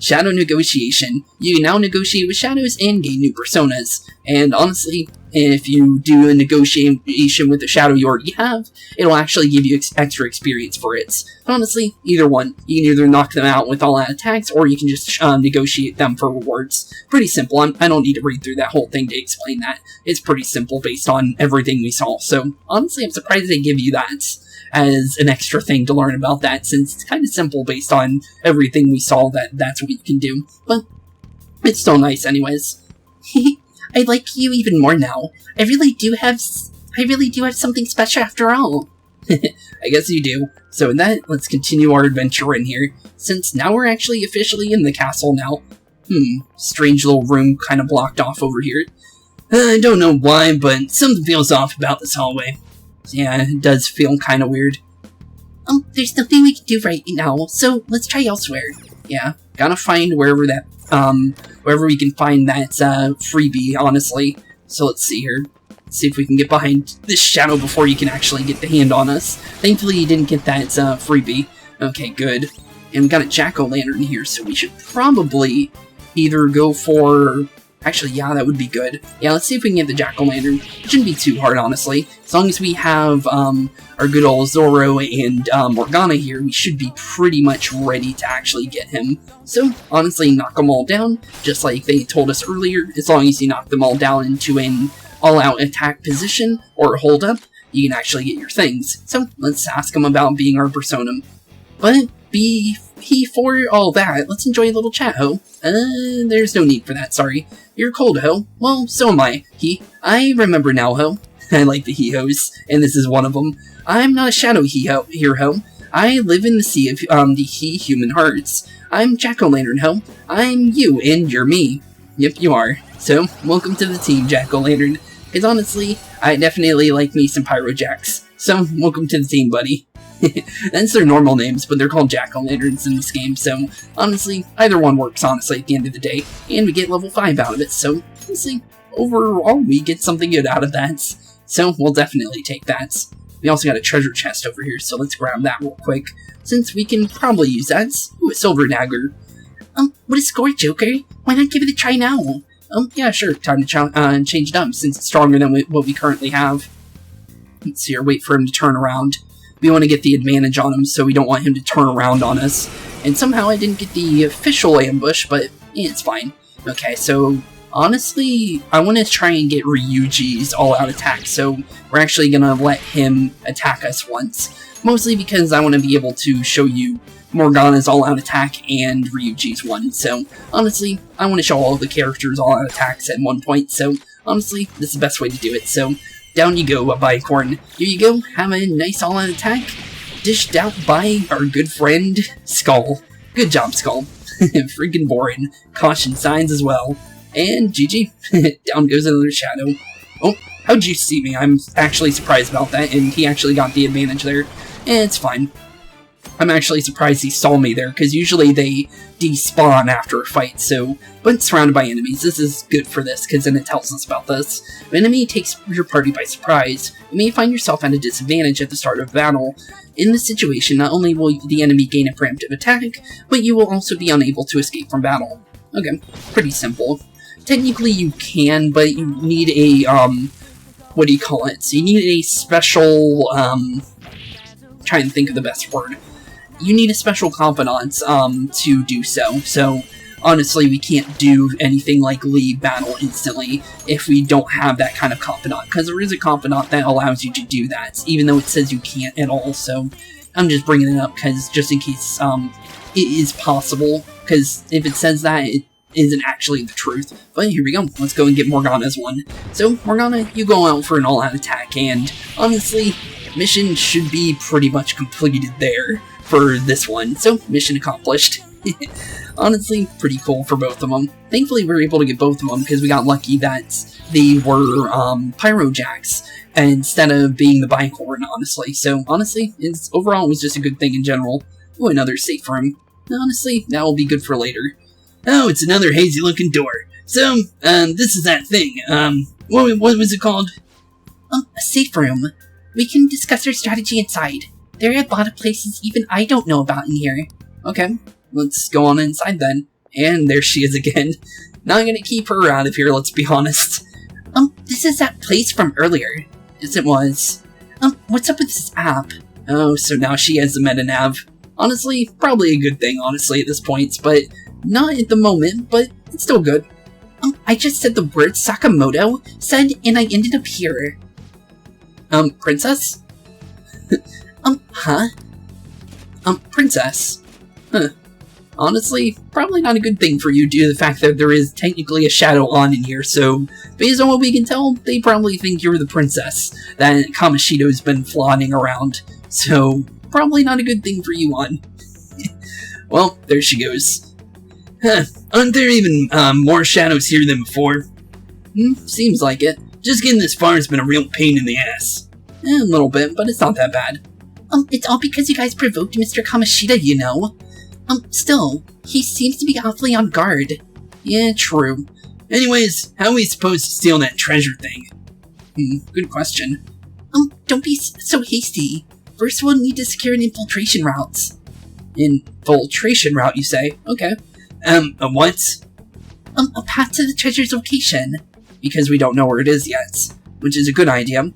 A: Shadow negotiation. You can now negotiate with shadows and gain new personas. And honestly, if you do a negotiation with the shadow you already have, it'll actually give you extra experience for it. Honestly, either one. You can either knock them out with all-out attacks, or you can just negotiate them for rewards. Pretty simple. I don't need to read through that whole thing to explain that. It's pretty simple based on everything we saw. So, honestly, I'm surprised they give you that as an extra thing to learn about that, since it's kind of simple based on everything we saw that's what you can do. But it's still nice anyways.
C: I like you even more now. I really do have something special after all.
A: I guess you do. So with that, let's continue our adventure in here, since now we're actually officially in the castle now. Strange little room kind of blocked off over here. I don't know why, but something feels off about this hallway. Yeah, it does feel kind of weird.
C: There's nothing we can do right now, so let's try elsewhere.
A: Yeah, gotta find wherever we can find that freebie, honestly. So let's see here. Let's see if we can get behind this shadow before you can actually get the hand on us. Thankfully, you didn't get that freebie. Okay, good. And we got a jack-o'-lantern here, so we should probably either go for... Actually, yeah, that would be good. Yeah, let's see if we can get the jack-o'-lantern. It shouldn't be too hard, honestly. As long as we have our good old Zoro and Morgana here, we should be pretty much ready to actually get him. So, honestly, knock them all down, just like they told us earlier. As long as you knock them all down into an all-out attack position or hold up, you can actually get your things. So, let's ask them about being our personam. But before all that, let's enjoy a little chat, ho. There's no need for that, sorry. You're cold, ho. Well, so am I. I remember now, ho. I like the he-hos, and this is one of them. I'm not a shadow here, ho. I live in the sea of the he-human hearts. I'm Jack-o'-lantern, ho. I'm you, and you're me. Yep, you are. So, welcome to the team, Jack-o'-lantern. Because honestly, I definitely like me some Pyrojacks. So, welcome to the team, buddy. That's their normal names, but they're called Jack-o'-lanterns in this game, so honestly, either one works, honestly, at the end of the day, and we get level 5 out of it, so honestly, overall, we get something good out of that, so we'll definitely take that. We also got a treasure chest over here, so let's grab that real quick, since we can probably use that. Ooh, a silver dagger.
C: What a score, Joker? Why not give it a try now?
A: Yeah, sure, time to change it up, since it's stronger than what we currently have. Let's see here, wait for him to turn around. We want to get the advantage on him, so we don't want him to turn around on us. And somehow I didn't get the official ambush, but it's fine. Okay, so honestly, I want to try and get Ryuji's all-out attack, so we're actually going to let him attack us once. Mostly because I want to be able to show you Morgana's all-out attack and Ryuji's one. So honestly, I want to show all of the characters' all-out attacks at one point, so honestly, this is the best way to do it, so... Down you go, a bicorn. Here you go, have a nice all-out attack, dished out by our good friend, Skull. Good job, Skull. Freaking boring. Caution signs as well. And GG. Down goes another shadow. Oh, how'd you see me? I'm actually surprised about that, and he actually got the advantage there. It's fine. I'm actually surprised he saw me there, because usually they despawn after a fight, so... But surrounded by enemies, this is good for this, because then it tells us about this. If an enemy takes your party by surprise, you may find yourself at a disadvantage at the start of battle. In this situation, not only will the enemy gain a preemptive attack, but you will also be unable to escape from battle. Okay, pretty simple. Technically you can, but you need a, what do you call it? So you need a special, trying to think of the best word. You need a special confidant, to do so. So, honestly, we can't do anything like leave battle instantly if we don't have that kind of confidant, because there is a confidant that allows you to do that, even though it says you can't at all, so I'm just bringing it up, because just in case, it is possible, because if it says that, it isn't actually the truth. But here we go, let's go and get Morgana's one. So, Morgana, you go out for an all-out attack, and honestly, mission should be pretty much completed there for this one, so mission accomplished. Honestly, pretty cool for both of them. Thankfully, we were able to get both of them because we got lucky that they were Pyrojacks instead of being the bicorn, honestly. So, honestly, overall, it was just a good thing in general. Ooh, another safe room. Honestly, that will be good for later. Oh, it's another hazy-looking door. So, this is that thing. What was it called?
C: A safe room. We can discuss our strategy inside. There are a lot of places even I don't know about in here.
A: Okay, let's go on inside then. And there she is again. Not gonna keep her out of here, let's be honest.
C: This is that place from earlier.
A: Yes, it was.
C: What's up with this app?
A: Oh, so now she has the meta-nav. Honestly, probably a good thing, honestly, at this point, but not at the moment, but it's still good.
C: I just said the word Sakamoto said, and I ended up here.
A: Princess?
C: Huh?
A: Princess. Huh. Honestly, probably not a good thing for you due to the fact that there is technically a shadow on in here, so based on what we can tell, they probably think you're the princess that Kamoshida's been flaunting around, so probably not a good thing for you on. Well, there she goes. Huh, aren't there even more shadows here than before?
C: Seems like it.
B: Just getting this far has been a real pain in the ass.
A: A little bit, but it's not that bad.
C: It's all because you guys provoked Mr. Kamoshida, you know. Still, he seems to be awfully on guard.
A: Yeah, true.
B: Anyways, how are we supposed to steal that treasure thing?
A: Good question.
C: Don't be so hasty. First we'll need to secure an infiltration route.
A: Infiltration route, you say? Okay.
B: A what?
C: A path to the treasure's location.
A: Because we don't know where it is yet, which is a good idea.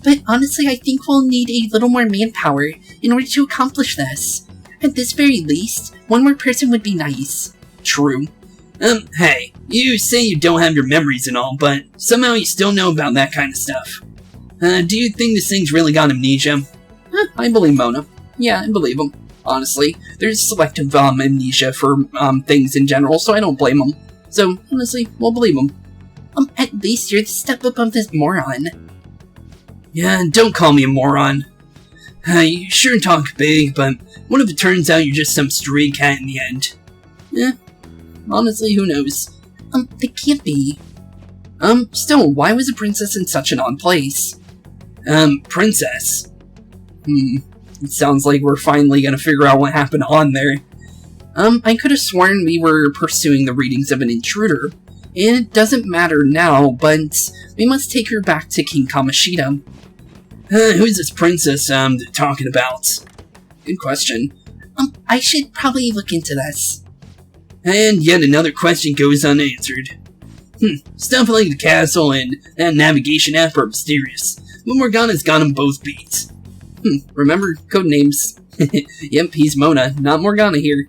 C: But honestly, I think we'll need a little more manpower in order to accomplish this. At this very least, one more person would be nice.
A: True.
B: Hey, you say you don't have your memories and all, but somehow you still know about that kind of stuff. Do you think this thing's really got amnesia?
A: I believe Mona. Yeah, I believe him. Honestly, there's selective amnesia for things in general, so I don't blame him. So, honestly, we'll believe him.
C: At least you're the step above this moron.
B: Yeah, don't call me a moron. You sure talk big, but what if it turns out you're just some stray cat in the end?
A: Honestly, who knows?
C: They can't be.
A: Still, why was a princess in such an odd place?
B: Princess?
A: It sounds like we're finally gonna figure out what happened on there. I could have sworn we were pursuing the readings of an intruder, and it doesn't matter now, but we must take her back to King Kamoshida.
B: Who's this princess, talking about?
A: Good question.
C: I should probably look into this.
B: And yet another question goes unanswered. Stuff like the castle and that navigation app are mysterious, but Morgana's got them both beat.
A: Remember codenames. Yep, he's Mona, not Morgana here.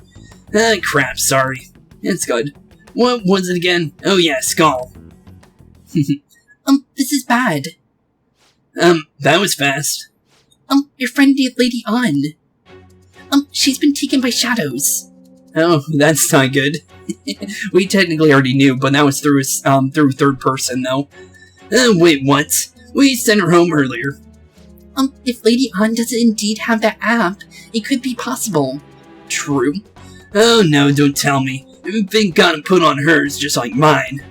B: Crap, sorry.
A: It's good.
B: What was it again? Oh yeah, Skull.
C: This is bad.
B: That was fast.
C: Your friend Lady An. She's been taken by shadows.
A: Oh, that's not good. We technically already knew, but that was through third person, though.
B: Wait, what? We sent her home earlier.
C: If Lady An doesn't indeed have that app, it could be possible.
A: True.
B: Oh no, don't tell me. Everything got put on hers, just like mine.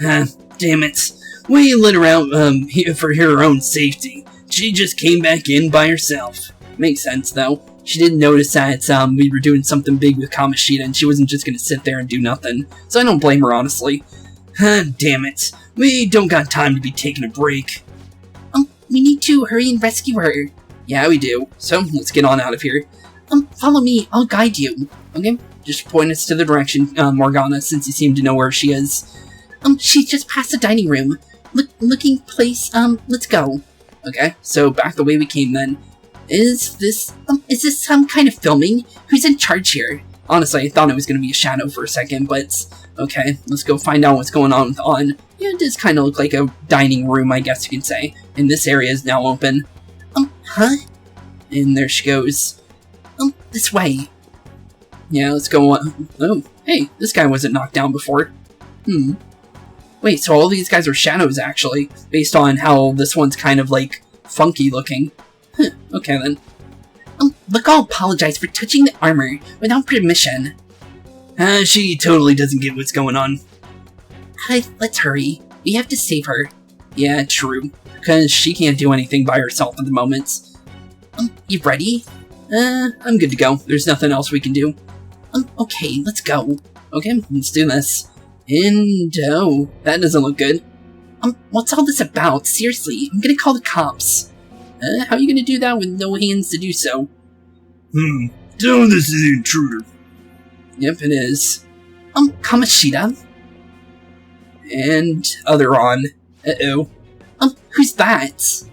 B: Damn it. We let her out, for her own safety. She just came back in by herself.
A: Makes sense, though. She didn't notice that, we were doing something big with Kamoshida, and she wasn't just gonna sit there and do nothing. So I don't blame her, honestly.
B: Damn it. We don't got time to be taking a break.
C: We need to hurry and rescue her.
A: Yeah, we do. So, let's get on out of here.
C: Follow me, I'll guide you.
A: Okay, just point us to the direction, Morgana, since you seem to know where she is.
C: She's just past the dining room. Looking place, let's go.
A: Okay, so back the way we came then.
C: Is this some kind of filming? Who's in charge here?
A: Honestly, I thought it was going to be a shadow for a second, but okay, let's go find out what's going on with An. Yeah, it does kind of look like a dining room, I guess you can say. And this area is now open.
C: Huh?
A: And there she goes.
C: This way.
A: Yeah, let's go on. Oh, hey, this guy wasn't knocked down before. Wait, so all these guys are shadows, actually, based on how this one's kind of, like, funky looking. Okay, then.
C: Look, I'll apologize for touching the armor without permission.
B: She totally doesn't get what's going on.
C: Let's hurry. We have to save her.
A: Yeah, true. Because she can't do anything by herself at the moment.
C: You ready?
A: I'm good to go. There's nothing else we can do.
C: Okay, let's go.
A: Okay, let's do this. And, oh, that doesn't look good.
C: What's all this about? Seriously, I'm gonna call the cops.
A: How are you gonna do that with no hands to do so?
B: Tell this is the intruder.
A: Yep, it is.
C: Kamoshida?
A: And other An. Uh-oh.
C: Who's that?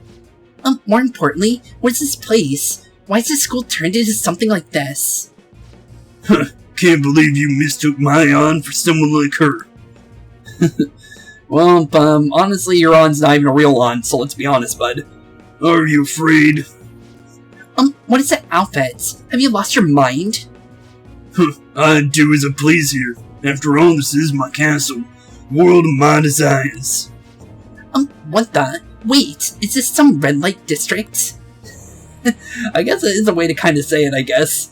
C: More importantly, what's this place? Why is this school turned into something like this?
B: Can't believe you mistook my aunt for someone like her.
A: Well, honestly, your aunt's not even a real aunt, so let's be honest, bud.
B: Are you afraid?
C: What is that outfit? Have you lost your mind?
B: I do as I please here. After all, this is my castle. World of my desires.
C: What the? Wait, is this some red light district?
A: I guess it is a way to kind of say it, I guess.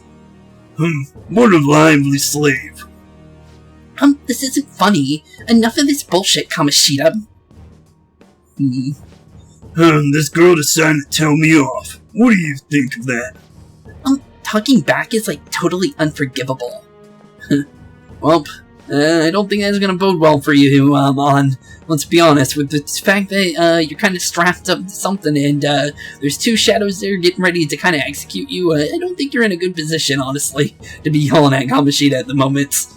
B: What a lively slave.
C: This isn't funny. Enough of this bullshit, Kamoshida.
B: This girl decided to tell me off. What do you think of that?
C: Talking back is like totally unforgivable.
A: Well, I don't think that's gonna bode well for you, on. Let's be honest, with the fact that, you're kind of strapped up to something and, there's two shadows there getting ready to kind of execute you, I don't think you're in a good position, honestly, to be yelling at Kamoshida at the moment.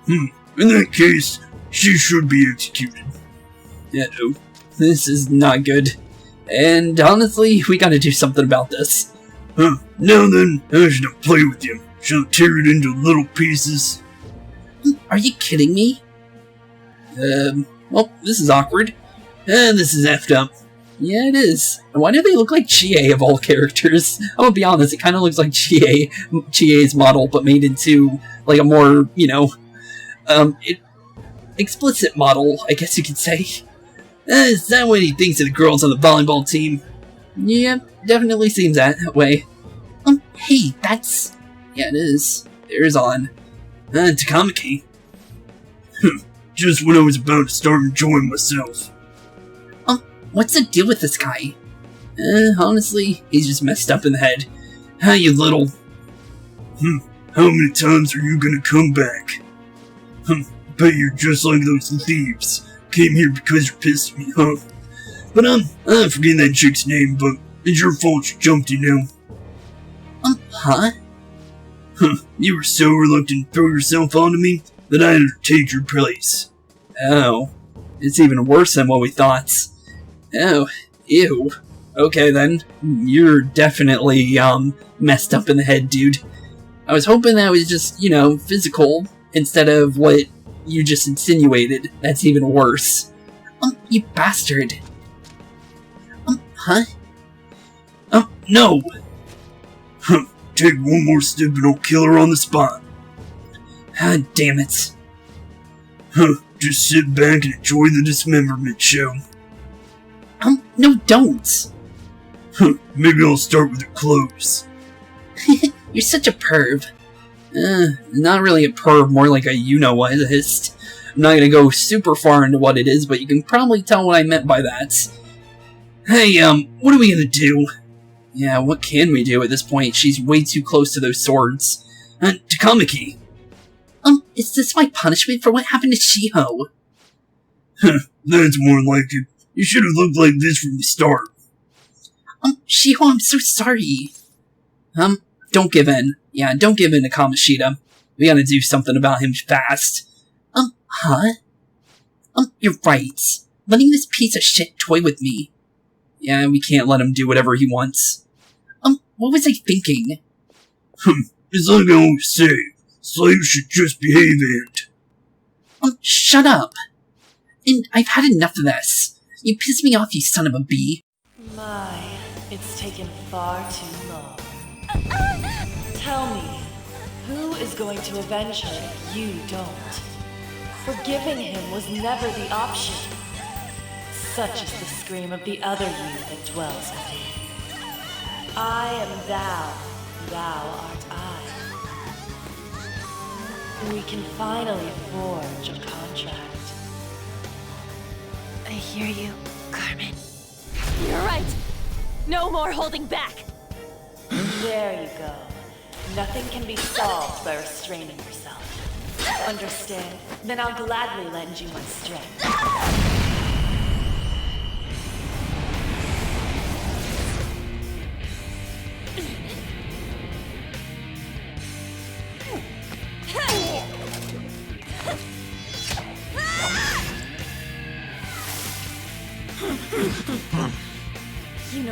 B: In that case, she should be executed.
A: Uh-oh. This is not good. And honestly, we gotta do something about this.
B: Now then, I shall play with you. Shall tear it into little pieces.
C: Are you kidding me?
A: Well, this is awkward. This is effed up. Yeah, it is. Why do they look like Chie of all characters? I'm gonna be honest, it kind of looks like Chie's model, but made into, like, a more, explicit model, I guess you could say. Is that what he thinks of the girls on the volleyball team? Yeah, definitely seems that way.
C: Hey, that's...
A: Yeah, it is. There's on. Takamaki.
B: Just when I was about to start enjoying myself.
C: What's the deal with this guy?
A: Honestly, he's just messed up in the head. You little...
B: How many times are you gonna come back? Bet you're just like those thieves. Came here because you're pissing me, huh? But I'm forgetting that chick's name, but it's your fault she jumped you now.
C: Huh?
B: You were so reluctant to throw yourself onto me that I had to take your place.
A: Oh. It's even worse than what we thought. Oh. Ew. Okay then. You're definitely, messed up in the head, dude. I was hoping that was just, physical, instead of what you just insinuated. That's even worse.
C: You bastard. Huh?
B: No! Take one more step and I'll kill her on the spot.
A: Ah, damn it.
B: Just sit back and enjoy the dismemberment show.
C: No, don't!
B: Maybe I'll start with her clothes.
C: You're such a perv.
A: Not really a perv, more like a you-know-what-ist. I'm not gonna go super far into what it is, but you can probably tell what I meant by that.
B: Hey, what are we gonna do?
A: Yeah, what can we do at this point? She's way too close to those swords.
B: Takamaki!
C: Is this my punishment for what happened to Shiho?
B: That's more like it. You should have looked like this from the start.
C: Shiho, I'm so sorry.
A: Don't give in. Yeah, don't give in to Kamoshida. We gotta do something about him fast.
C: Huh? You're right. Letting this piece of shit toy with me.
A: Yeah, we can't let him do whatever he wants.
C: What was I thinking?
B: It's like I always say, slaves should just behave and...
C: Shut up! And I've had enough of this. You piss me off, you son of a bee.
D: My, it's taken far too long. Tell me, who is going to avenge her if you don't? Forgiving him was never the option. Such is the scream of the other you that dwells within. I am thou, thou art I. We can finally forge a contract.
E: I hear you, Carmen. You're right! No more holding back!
D: There you go. Nothing can be solved by restraining yourself. Understand? Then I'll gladly lend you my strength.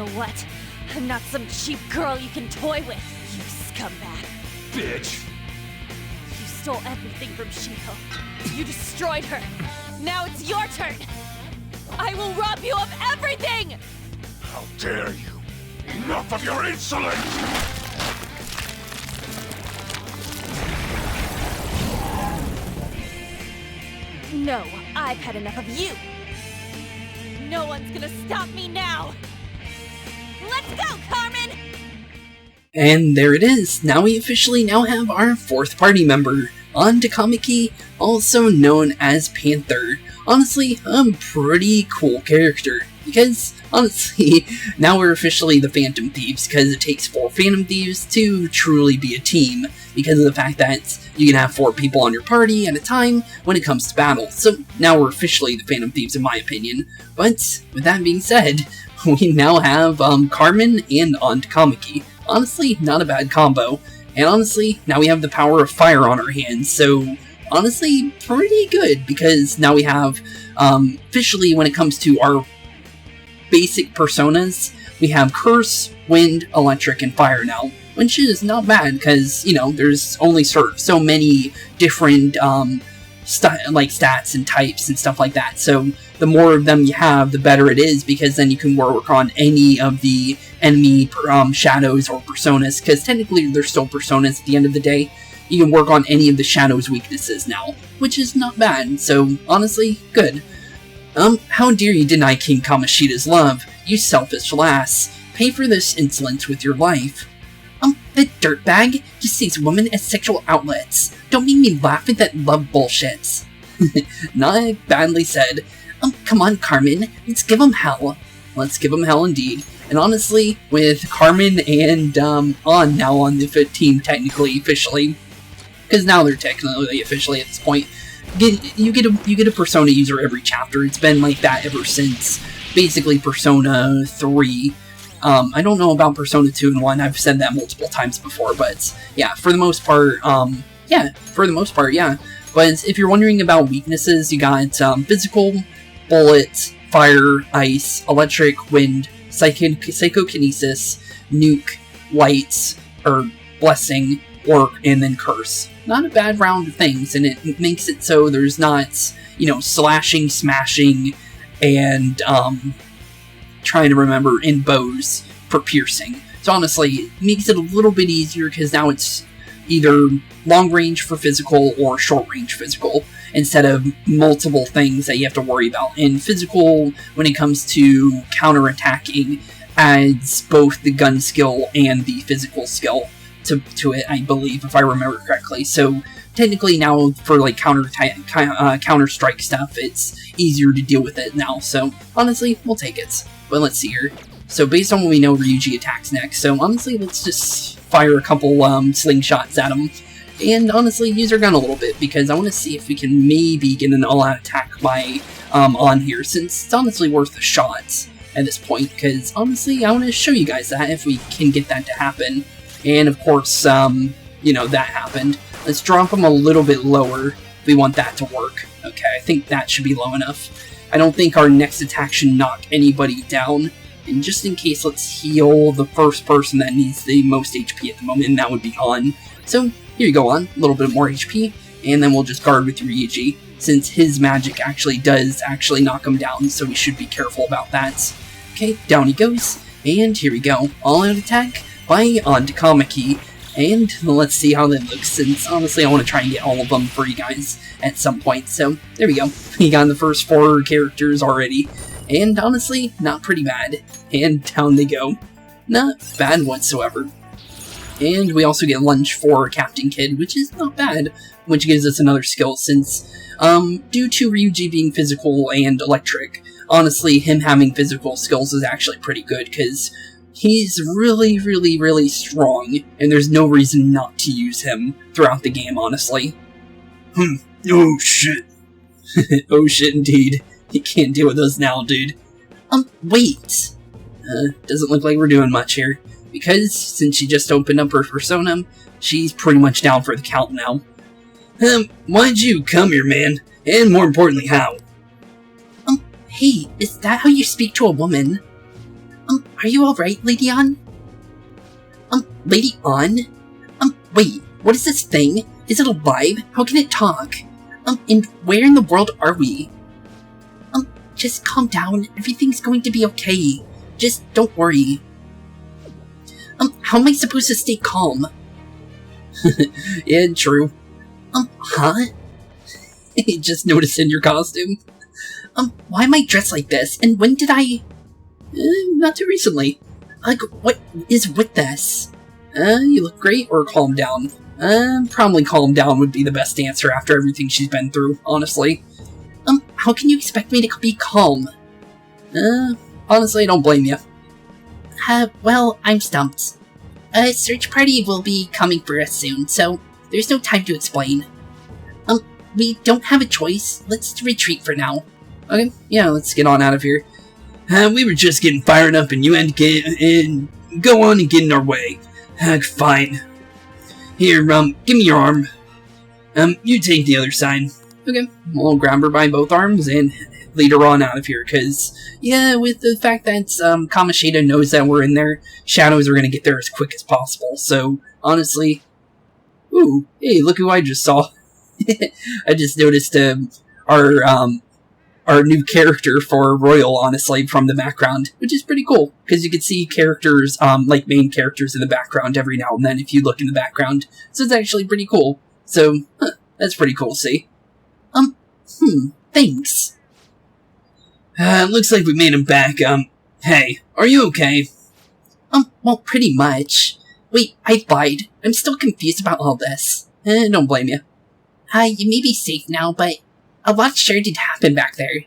E: know what? I'm not some cheap girl you can toy with, you scumbag.
F: Bitch!
E: You stole everything from Shiko. You destroyed her. Now it's your turn. I will rob you of everything!
F: How dare you! Enough of your insolence!
E: No, I've had enough of you. No one's gonna stop me now. Let's go, Carmen!
A: And there it is. Now we officially have our fourth party member, Takamaki, also known as Panther. Honestly, a pretty cool character, because, honestly, now we're officially the Phantom Thieves, because it takes 4 Phantom Thieves to truly be a team, because of the fact that you can have 4 people on your party at a time when it comes to battle. So now we're officially the Phantom Thieves, in my opinion. But, with that being said, we now have Carmen and Takamaki. Honestly, not a bad combo. And honestly, now we have the power of fire on our hands, so honestly, pretty good, because now we have, officially, when it comes to our basic personas, we have Curse, Wind, Electric, and Fire now, which is not bad, because, you know, there's only so many different, stats and types and stuff like that, so the more of them you have, the better it is, because then you can work on any of the enemy shadows or personas, because technically they're still personas at the end of the day. You can work on any of the shadows' weaknesses now, which is not bad, so honestly, good. How dare you deny King Kamoshida's love, you selfish lass. Pay for this insolence with your life. The dirtbag just sees women as sexual outlets. Don't make me laugh at that love bullshit. Not badly said. Come on, Carmen, let's give him hell. Let's give him hell indeed. And honestly, with Carmen and On now on the team, technically, officially, because now they're technically officially at this point, you get a Persona user every chapter. It's been like that ever since basically Persona 3. I don't know about Persona 2 and 1. I've said that multiple times before, but yeah, for the most part, yeah. But if you're wondering about weaknesses, you got physical, bullet, fire, ice, electric, wind, psychokinesis, nuke, lights, or blessing, and then curse. Not a bad round of things, and it makes it so there's not, you know, slashing, smashing, and trying to remember in bows for piercing. So honestly, it makes it a little bit easier because now it's either long range for physical or short range physical, instead of multiple things that you have to worry about. And physical, when it comes to counterattacking, adds both the gun skill and the physical skill to it, I believe, if I remember correctly. So technically now for like counter strike stuff, it's easier to deal with it now. So honestly, we'll take it. But let's see here. So based on what we know, Ryuji attacks next. So honestly, let's just fire a couple slingshots at him. And honestly, use our gun a little bit, because I want to see if we can maybe get an all-out attack by On here, since it's honestly worth a shot at this point, because honestly, I want to show you guys that if we can get that to happen. And of course, you know, that happened. Let's drop him a little bit lower if we want that to work. Okay, I think that should be low enough. I don't think our next attack should knock anybody down. And just in case, let's heal the first person that needs the most HP at the moment, and that would be On. So, here you go, On. A little bit more HP, and then we'll just guard with Ryuji, since his magic does knock him down, so we should be careful about that. Okay, down he goes, and here we go. All-out attack by Takamaki, and let's see how that looks, since honestly I want to try and get all of them for you guys at some point. So, there we go. We got the first 4 characters already. And honestly, not pretty bad. And down they go. Not bad whatsoever. And we also get lunch for Captain Kid, which is not bad, which gives us another skill, since, due to Ryuji being physical and electric, honestly, him having physical skills is actually pretty good, because he's really, really, really strong, and there's no reason not to use him throughout the game, honestly.
B: Oh shit.
A: Oh shit, indeed. You can't deal with us now, dude. Wait. Doesn't look like we're doing much here. Because, since she just opened up her persona, she's pretty much down for the count now.
B: Why'd you come here, man? And more importantly, how?
C: Hey, is that how you speak to a woman? Are you alright, Lady An? Lady An? Wait, what is this thing? Is it alive? How can it talk? And where in the world are we? Just calm down. Everything's going to be okay. Just don't worry. How am I supposed to stay calm?
A: Yeah, true.
C: Huh?
A: Just noticing your costume.
C: Why am I dressed like this? And when did I...
A: Not too recently.
C: Like, what is with this?
A: You look great, or calm down. Probably calm down would be the best answer after everything she's been through, honestly.
C: How can you expect me to be calm?
A: Honestly, I don't blame you.
C: Well, I'm stumped. A search party will be coming for us soon, so there's no time to explain. We don't have a choice. Let's retreat for now.
A: Okay, yeah, let's get on out of here.
B: We were just getting fired up and you had to go on and get in our way. Fine. Here, give me your arm. You take the other side.
A: Okay, we'll grab her by both arms and lead her on out of here, because, yeah, with the fact that Kamoshida knows that we're in there, shadows are going to get there as quick as possible, so, honestly... Ooh, hey, look who I just saw. I just noticed our new character for Royal, honestly, from the background, which is pretty cool, because you can see characters, like main characters in the background every now and then if you look in the background, so it's actually pretty cool. So, that's pretty cool to see.
C: Thanks.
B: Looks like we made him back. Hey, are you okay?
C: Well, pretty much. Wait, I lied. I'm still confused about all this.
A: Don't blame you.
C: You may be safe now, but a lot sure did happen back there.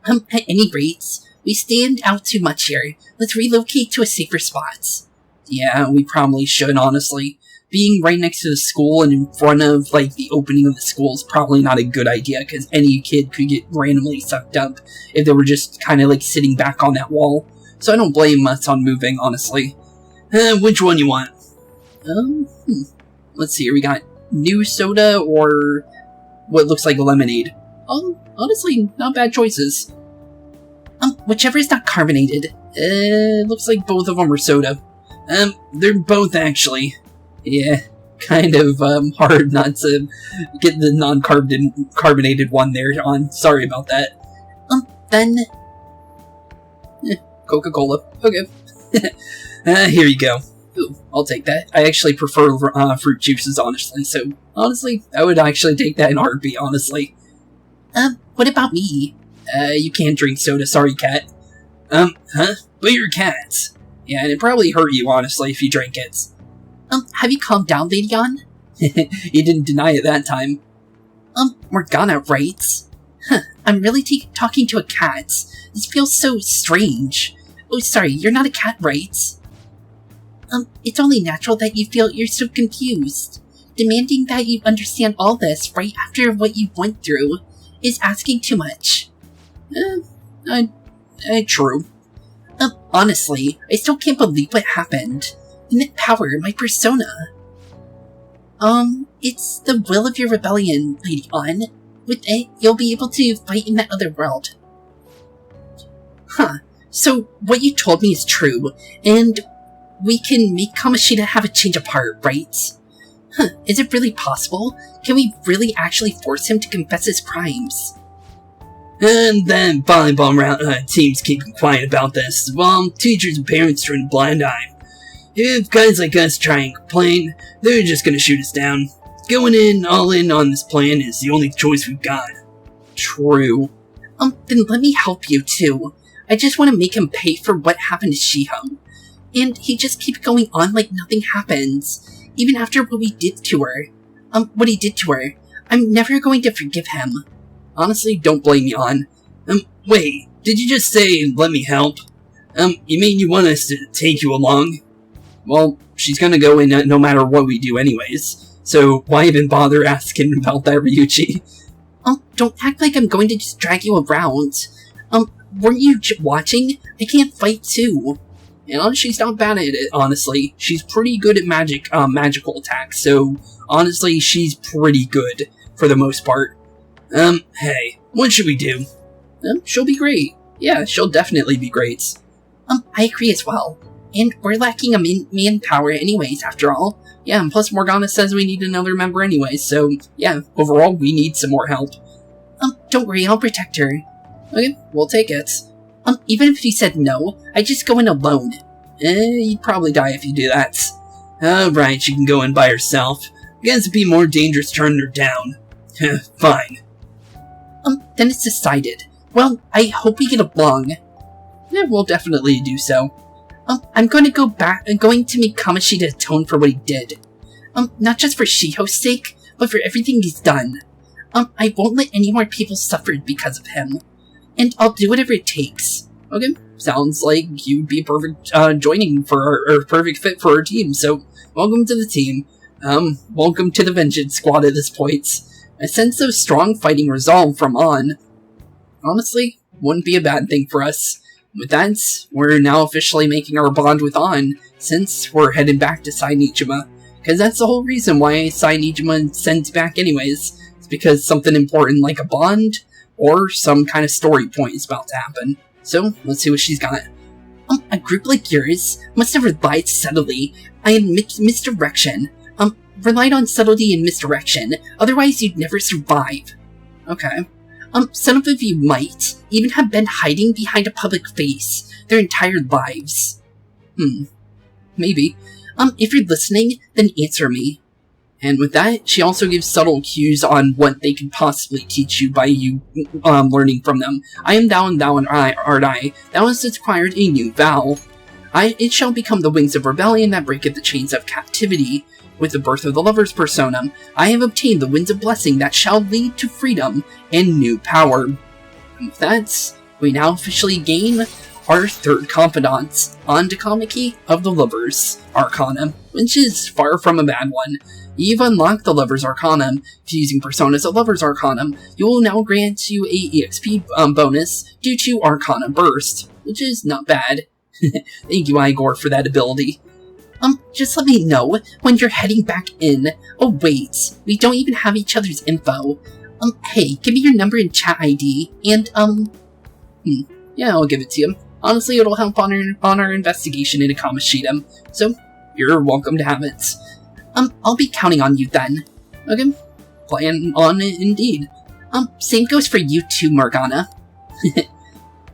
C: At any rate, we stand out too much here. Let's relocate to a safer spot.
A: Yeah, we probably should, honestly. Being right next to the school and in front of, like, the opening of the school is probably not a good idea, because any kid could get randomly sucked up if they were just kind of, like, sitting back on that wall. So I don't blame us on moving, honestly.
B: Which one you want?
A: Let's see here, we got new soda or what looks like lemonade. Honestly, not bad choices.
C: Whichever is not carbonated.
A: Looks like both of them are soda.
B: They're both actually.
A: Yeah, kind of hard not to get the non-carbonated one there on. Sorry about that.
C: Then...
A: Coca-Cola. Okay.
B: Here you go.
A: Ooh, I'll take that. I actually prefer fruit juices, honestly, so honestly, I would actually take that in a heartbeat, honestly.
C: What about me?
A: You can't drink soda, sorry, cat.
B: Huh? But you're cats.
A: Yeah, and it'd probably hurt you, honestly, if you drank it.
C: Have you calmed down, Lady An?
A: You didn't deny it that time.
C: Morgana, right? I'm really talking to a cat. This feels so strange. Oh, sorry, you're not a cat, right? It's only natural that you feel you're so confused. Demanding that you understand all this right after what you went through is asking too much.
A: True.
C: Honestly, I still can't believe what happened. Infinite power, my persona. It's the will of your rebellion, Lady An. With it, you'll be able to fight in that other world. So what you told me is true, and we can make Kamoshida have a change of heart, right? Is it really possible? Can we really actually force him to confess his crimes?
B: And then volleyball teams keeping quiet about this, while teachers and parents turn a blind eye. If guys like us try and complain, they're just gonna shoot us down. Going all in on this plan is the only choice we've got.
A: True.
C: Then let me help you too. I just want to make him pay for what happened to Shiho. And he just keeps going on like nothing happens, even after what we did to her. What he did to her. I'm never going to forgive him.
A: Honestly, don't blame me on.
B: Wait, did you just say, let me help? You mean you want us to take you along?
A: Well, she's gonna go in no matter what we do anyways, so why even bother asking about that, Ryuji?
C: Don't act like I'm going to just drag you around. Weren't you watching? I can't fight too.
A: And she's not bad at it, honestly. She's pretty good at magical attacks, so honestly, she's pretty good for the most part.
B: Hey, what should we do?
A: She'll be great. Yeah, she'll definitely be great.
C: I agree as well. And we're lacking a manpower anyways, after all. Yeah, and plus Morgana says we need another member anyways, so yeah, overall, we need some more help. Don't worry, I'll protect her. Okay, we'll take it. Even if you said no, I'd just go in alone. You'd probably die if you do that.
B: Right, she can go in by herself. Guess it'd be more dangerous turning her down. Fine.
C: Then it's decided. Well, I hope we get along.
A: Yeah, we'll definitely do so.
C: I'm going to go back. I'm going to make Kamoshida atone for what he did. Not just for Shiho's sake, but for everything he's done. I won't let any more people suffer because of him. And I'll do whatever it takes.
A: Okay, sounds like you'd be perfect joining for our perfect fit for our team, so welcome to the team. Welcome to the Vengeance Squad at this point. I sense of strong fighting resolve from On. Honestly, wouldn't be a bad thing for us. With that, we're now officially making our bond with On, since we're headed back to Nijima. Because that's the whole reason why Nijima sends back anyways. It's because something important like a bond, or some kind of story point is about to happen. So, let's see what she's got.
C: A group like yours must have relied subtly on misdirection. Relied on subtlety and misdirection, otherwise you'd never survive.
A: Okay.
C: Some of you might even have been hiding behind a public face their entire lives.
A: Maybe.
C: If you're listening, then answer me.
A: And with that, she also gives subtle cues on what they can possibly teach you by you learning from them. I am thou and art I. Thou hast acquired a new vow. It shall become the wings of rebellion that breaketh the chains of captivity. With the birth of the lover's persona, I have obtained the winds of blessing that shall lead to freedom and new power. And with that, we now officially gain our third confidant, on Takamaki of the Lover's Arcana, which is far from a bad one. You've unlocked the Lover's Arcana. Using Personas of Lover's Arcana, you will now grant you a EXP bonus due to Arcana Burst, which is not bad. Thank you, Igor, for that ability.
C: Just let me know when you're heading back in. Oh wait, we don't even have each other's info. Hey, give me your number and chat ID, and
A: yeah, I'll give it to you. Honestly, it'll help on our investigation into Kamoshida, so you're welcome to have it.
C: I'll be counting on you then.
A: Okay, plan on it indeed.
C: Same goes for you too, Morgana.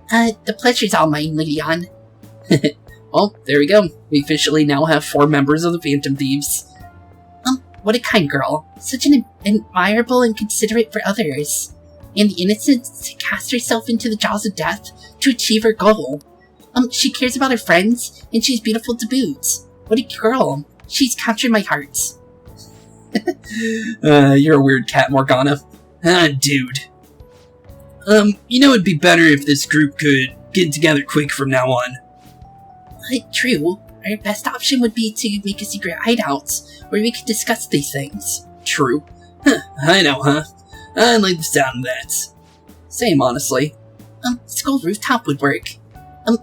C: The pleasure's all mine, Leon.
A: Well, there we go. We officially now have 4 members of the Phantom Thieves.
C: What a kind girl. Such an admirable and considerate for others. And the innocence to cast herself into the jaws of death to achieve her goal. She cares about her friends, and she's beautiful to boot. What a girl. She's captured my heart.
A: You're a weird cat, Morgana.
B: Dude. It'd be better if this group could get together quick from now on.
C: True. Our best option would be to make a secret hideout, where we could discuss these things.
A: True.
B: Hideout, huh? I like the sound of that.
A: Same, honestly.
C: School rooftop would work.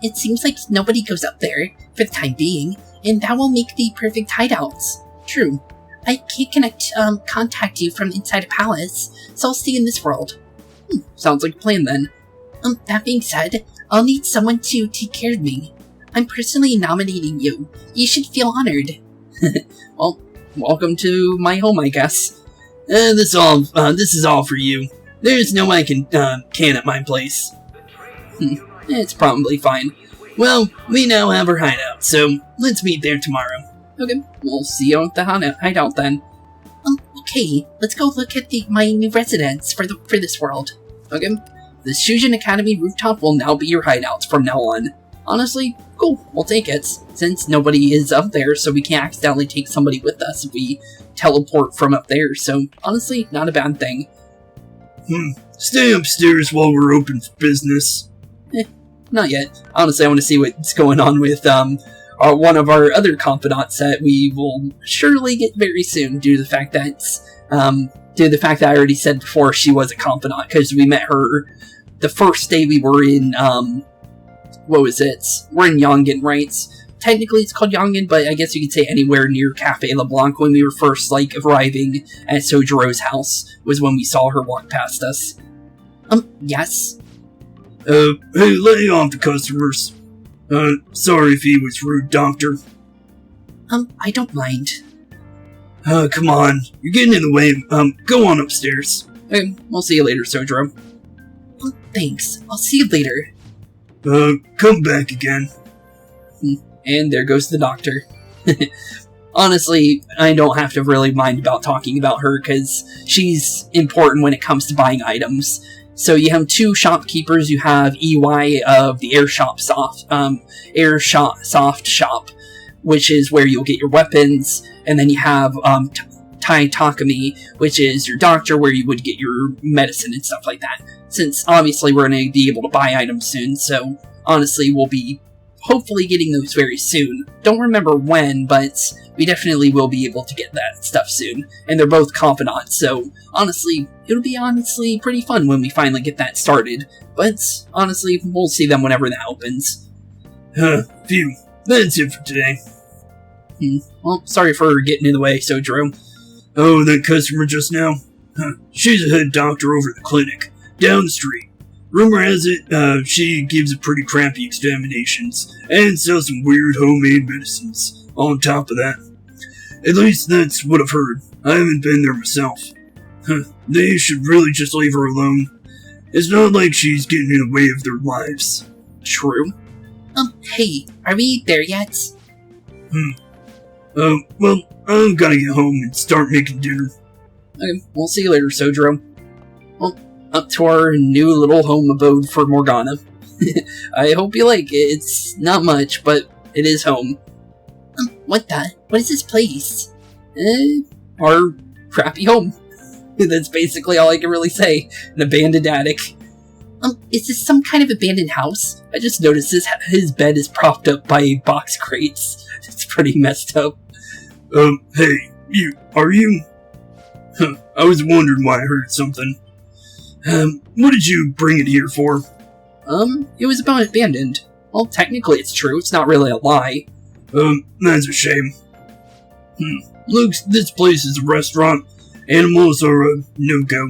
C: It seems like nobody goes up there, for the time being, and that will make the perfect hideout.
A: True.
C: I can't contact you from inside a palace, so I'll stay in this world.
A: Sounds like a plan then.
C: That being said, I'll need someone to take care of me. I'm personally nominating you. You should feel honored.
A: Well, welcome to my home, I guess.
B: This is all for you. There's no way I can at my place.
A: It's probably fine.
B: Well, we now have our hideout, so let's meet there tomorrow.
A: Okay, we'll see you at the hideout then.
C: Okay, let's go look at my new residence for this world.
A: Okay, the Shujin Academy rooftop will now be your hideout from now on. Honestly, cool, we'll take it, since nobody is up there, so we can't accidentally take somebody with us if we teleport from up there, so honestly, not a bad thing.
B: Stay upstairs while we're open for business.
A: Not yet. Honestly, I want to see what's going on with one of our other confidants that we will surely get very soon, due to the fact that I already said before she was a confidant, because we met her the first day we were in, what was it? We're in Yongen, right? Technically it's called Yongen, but I guess you could say anywhere near Cafe LeBlanc when we were first, arriving at Sojiro's house, was when we saw her walk past us.
C: Yes?
B: Hey, lay off the customers. Sorry if he was rude, Doctor.
C: I don't mind.
B: Come on. You're getting in the way. Go on upstairs.
A: Okay, we'll see you later, Sojiro.
C: Thanks. I'll see you later.
B: Come back again.
A: And there goes the doctor. Honestly, I don't have to really mind about talking about her, because she's important when it comes to buying items. So you have two shopkeepers. You have EY of the Airsoft Shop, which is where you'll get your weapons, and then you have Tai Takami, which is your doctor, where you would get your medicine and stuff like that. Since obviously we're going to be able to buy items soon, so honestly we'll be hopefully getting those very soon. Don't remember when, but we definitely will be able to get that stuff soon. And they're both confidants, so honestly, it'll be pretty fun when we finally get that started. But honestly, we'll see them whenever that opens.
B: Phew. That's it for today.
A: Well, sorry for getting in the way, Sojiro.
B: Oh, that customer just now? She's a head doctor over at the clinic, down the street. Rumor has it, she gives pretty crappy examinations, and sells some weird homemade medicines, on top of that. At least that's what I've heard. I haven't been there myself. They should really just leave her alone. It's not like she's getting in the way of their lives.
A: True.
C: Hey, are we there yet?
B: Well, I've gotta get home and start making dinner.
A: Okay, we'll see you later, Sojiro. Well, up to our new little home abode for Morgana. I hope you like it. It's not much, but it is home.
C: What is this place?
A: Our crappy home. That's basically all I can really say. An abandoned attic.
C: Is this some kind of abandoned house?
A: I just noticed his bed is propped up by box crates. It's pretty messed up.
B: Hey, are you? I was wondering why I heard something. What did you bring it here for?
A: It was about abandoned. Well, technically it's true, it's not really a lie.
B: That's a shame. Looks, this place is a restaurant. Animals are a no-go.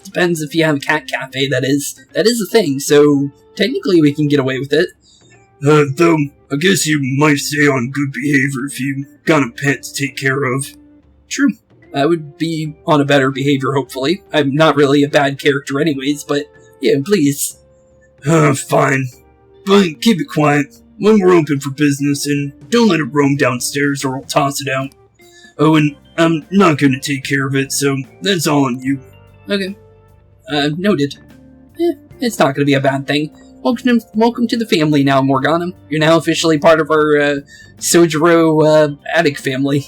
A: Depends if you have a cat cafe, that is a thing, so technically we can get away with it.
B: Though, I guess you might stay on good behavior if you got a pet to take care of.
A: True. I would be on a better behavior, hopefully. I'm not really a bad character anyways, but yeah, please.
B: Fine. But keep it quiet when we're open for business, and don't let it roam downstairs or I'll toss it out. Oh, and I'm not going to take care of it, so that's all on you.
A: Okay. Noted. It's not going to be a bad thing. Welcome to the family now, Morgana. You're now officially part of our, Sojiro, attic family.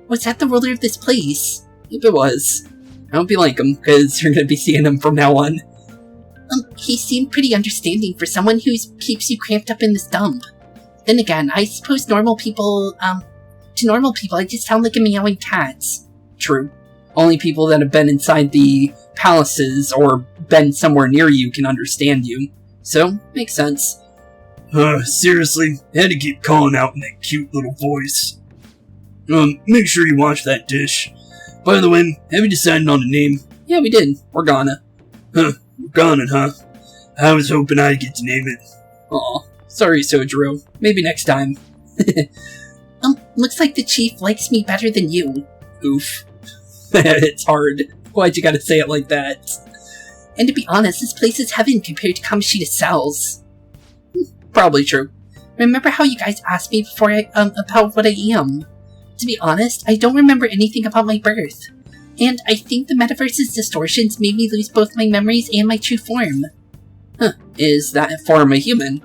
C: Was that the ruler of this place?
A: If it was. I hope you like him, because you're going to be seeing him from now on.
C: He seemed pretty understanding for someone who keeps you cramped up in this dump. Then again, I suppose to normal people, I just sound like a meowing cat.
A: True. Only people that have been inside the palaces or been somewhere near you can understand you. So, makes sense.
B: Seriously, I had to keep calling out in that cute little voice. Make sure you wash that dish. By the way, have you decided on a name?
A: Yeah, we did. Morgana.
B: Morgana, huh? I was hoping I'd get to name it.
A: Aw, sorry, Sojiro. Maybe next time.
C: Looks like the chief likes me better than you.
A: Oof. It's hard. Why'd you gotta say it like that?
C: And to be honest, this place is heaven compared to Kamoshida's cells.
A: Probably true.
C: Remember how you guys asked me before about what I am? To be honest, I don't remember anything about my birth. And I think the metaverse's distortions made me lose both my memories and my true form.
A: Is that form a human?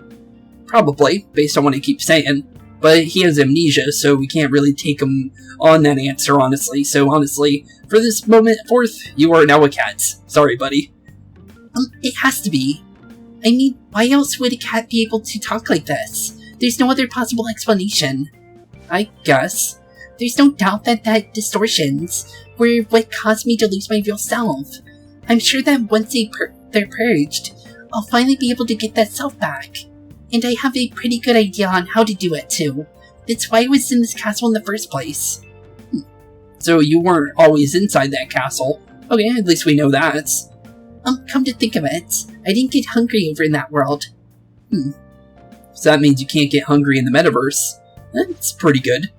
A: Probably, based on what he keeps saying. But he has amnesia, so we can't really take him on that answer, honestly. So honestly, for this moment forth, you are now a cat. Sorry, buddy.
C: It has to be. I mean, why else would a cat be able to talk like this? There's no other possible explanation.
A: I guess.
C: There's no doubt that distortions were what caused me to lose my real self. I'm sure that once they're purged, I'll finally be able to get that self back. And I have a pretty good idea on how to do it, too. That's why I was in this castle in the first place.
A: So you weren't always inside that castle. Okay, at least we know that.
C: Come to think of it, I didn't get hungry over in that world.
A: So that means you can't get hungry in the metaverse. That's pretty good.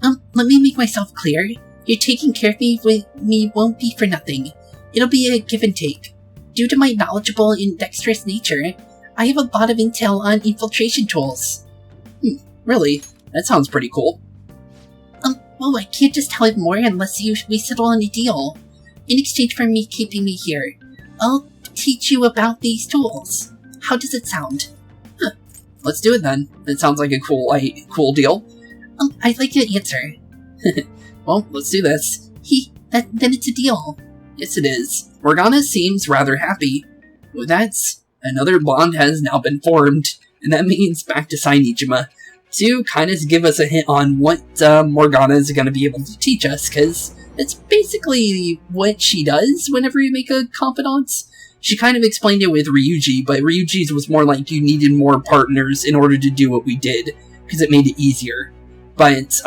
C: Let me make myself clear. Your taking care of me won't be for nothing. It'll be a give and take. Due to my knowledgeable and dexterous nature, I have a lot of intel on infiltration tools.
A: Really? That sounds pretty cool.
C: Well, I can't just tell him more unless we settle on a deal. In exchange for me keeping me here, I'll teach you about these tools. How does it sound?
A: Let's do it then. That sounds like a cool deal.
C: I'd like your answer.
A: Well, let's do this.
C: Then it's a deal.
A: Yes, it is. Morgana seems rather happy. With that, another bond has now been formed, and that means back to Mishima to kind of give us a hint on what Morgana is going to be able to teach us, because it's basically what she does whenever you make a confidant. She kind of explained it with Ryuji, but Ryuji's was more like you needed more partners in order to do what we did, because it made it easier. But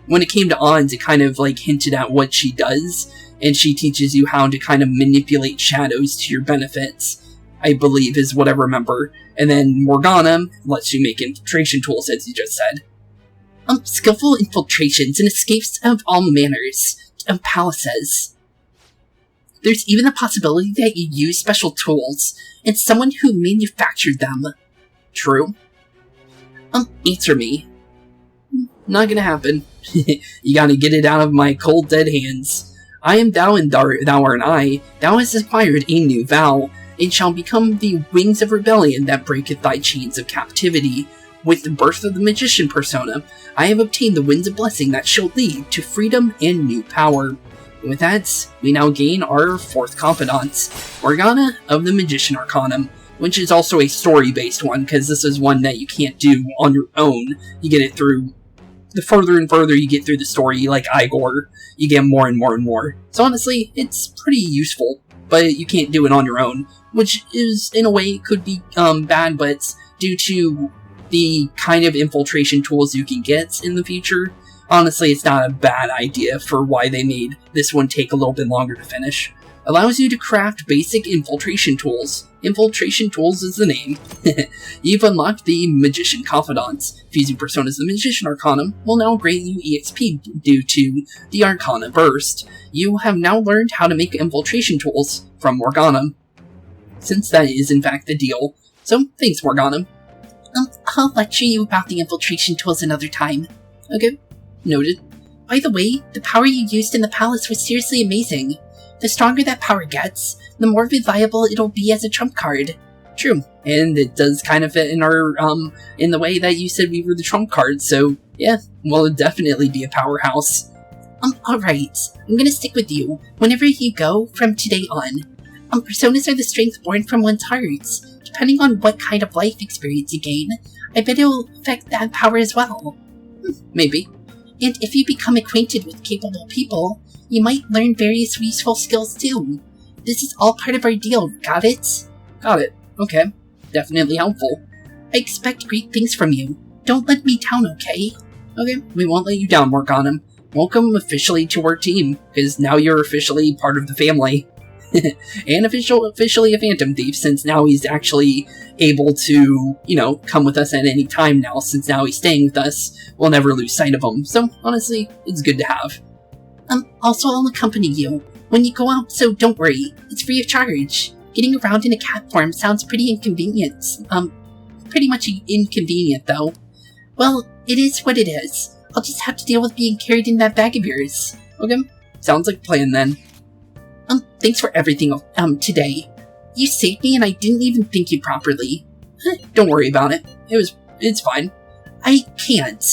A: when it came to Ons, it kind of like hinted at what she does, and she teaches you how to kind of manipulate shadows to your benefits, I believe is what I remember. And then Morgana lets you make infiltration tools, as you just said.
C: Skillful infiltrations and escapes of all manners of palaces. There's even the possibility that you use special tools and someone who manufactured them.
A: True.
C: Answer me.
A: Not gonna happen. You gotta get it out of my cold dead hands. I am thou and thou art I. Thou hast acquired a new vow, and shall become the wings of rebellion that breaketh thy chains of captivity. With the birth of the magician persona, I have obtained the winds of blessing that shall lead to freedom and new power. With that, we now gain our fourth confidant, Morgana of the Magician Arcanum, which is also a story-based one, because this is one that you can't do on your own. You get it through, the further and further you get through the story, like Igor, you get more and more and more. So honestly, it's pretty useful, but you can't do it on your own, which is, in a way, could be bad, but due to the kind of infiltration tools you can get in the future, honestly, it's not a bad idea for why they made this one take a little bit longer to finish. Allows you to craft basic infiltration tools. Infiltration tools is the name. You've unlocked the Magician Confidant. Fusing personas the Magician Arcanum will now grant you EXP due to the Arcana Burst. You have now learned how to make infiltration tools from Morgana, since that is in fact the deal. So, thanks Morgana.
C: I'll lecture you about the infiltration tools another time.
A: Okay, noted.
C: By the way, the power you used in the palace was seriously amazing. The stronger that power gets, the more reliable it'll be as a trump card.
A: True, and it does kind of fit in our, in the way that you said we were the trump card, so yeah, well, it'd definitely be a powerhouse.
C: Alright, I'm gonna stick with you whenever you go from today on. Personas are the strength born from one's hearts. Depending on what kind of life experience you gain, I bet it'll affect that power as well.
A: Maybe.
C: And if you become acquainted with capable people, you might learn various useful skills too. This is all part of our deal, got it?
A: Got it. Okay. Definitely helpful.
C: I expect great things from you. Don't let me down, okay?
A: Okay, we won't let you down, Morgana. Welcome officially to our team, because now you're officially part of the family. And officially a Phantom Thief, since now he's actually able to, you know, come with us at any time now, since now he's staying with us. We'll never lose sight of him, so honestly, it's good to have.
C: Also I'll accompany you when you go out, so don't worry. It's free of charge. Getting around in a cat form sounds pretty inconvenient. Pretty much inconvenient, though. Well, it is what it is. I'll just have to deal with being carried in that bag of yours.
A: Okay, sounds like a plan then.
C: Thanks for everything, today. You saved me and I didn't even thank you properly.
A: Don't worry about it. It's fine.
C: I can't.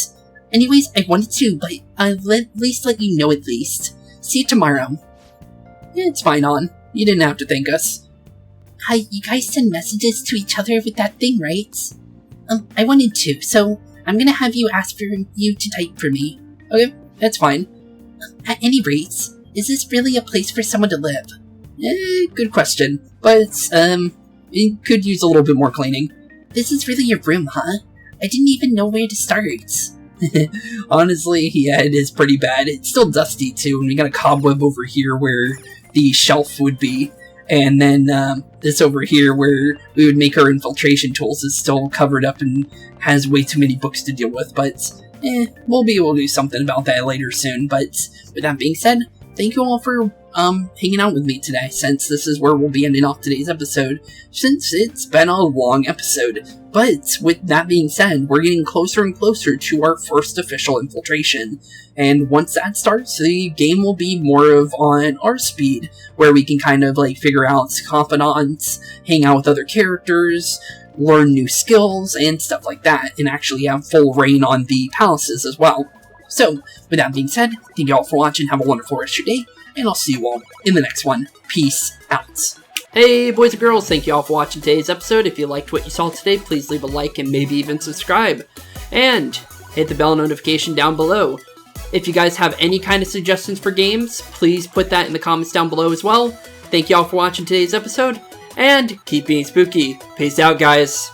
C: Anyways, I wanted to, but I'll at least let you know at least. See you tomorrow.
A: Yeah, it's fine, On. You didn't have to thank us.
C: Hi, you guys send messages to each other with that thing, right? I wanted to, so I'm gonna have you ask for you to type for me.
A: Okay, that's fine.
C: At any rate, is this really a place for someone to live?
A: Good question. But, it could use a little bit more cleaning.
C: This is really your room, huh? I didn't even know where to start.
A: Honestly, yeah, it is pretty bad. It's still dusty, too, and we got a cobweb over here where the shelf would be. And then this over here where we would make our infiltration tools is still covered up and has way too many books to deal with, but we'll be able to do something about that later soon. But with that being said, thank you all for hanging out with me today, since this is where we'll be ending off today's episode, since it's been a long episode. But with that being said, we're getting closer and closer to our first official infiltration, and once that starts, the game will be more of on our speed, where we can kind of like figure out confidants, hang out with other characters, learn new skills, and stuff like that, and actually have full reign on the palaces as well. So, with that being said, thank you all for watching, have a wonderful rest of your day, and I'll see you all in the next one. Peace out. Hey boys and girls, thank you all for watching today's episode. If you liked what you saw today, please leave a like and maybe even subscribe. And hit the bell notification down below. If you guys have any kind of suggestions for games, please put that in the comments down below as well. Thank you all for watching today's episode, and keep being spooky. Peace out, guys.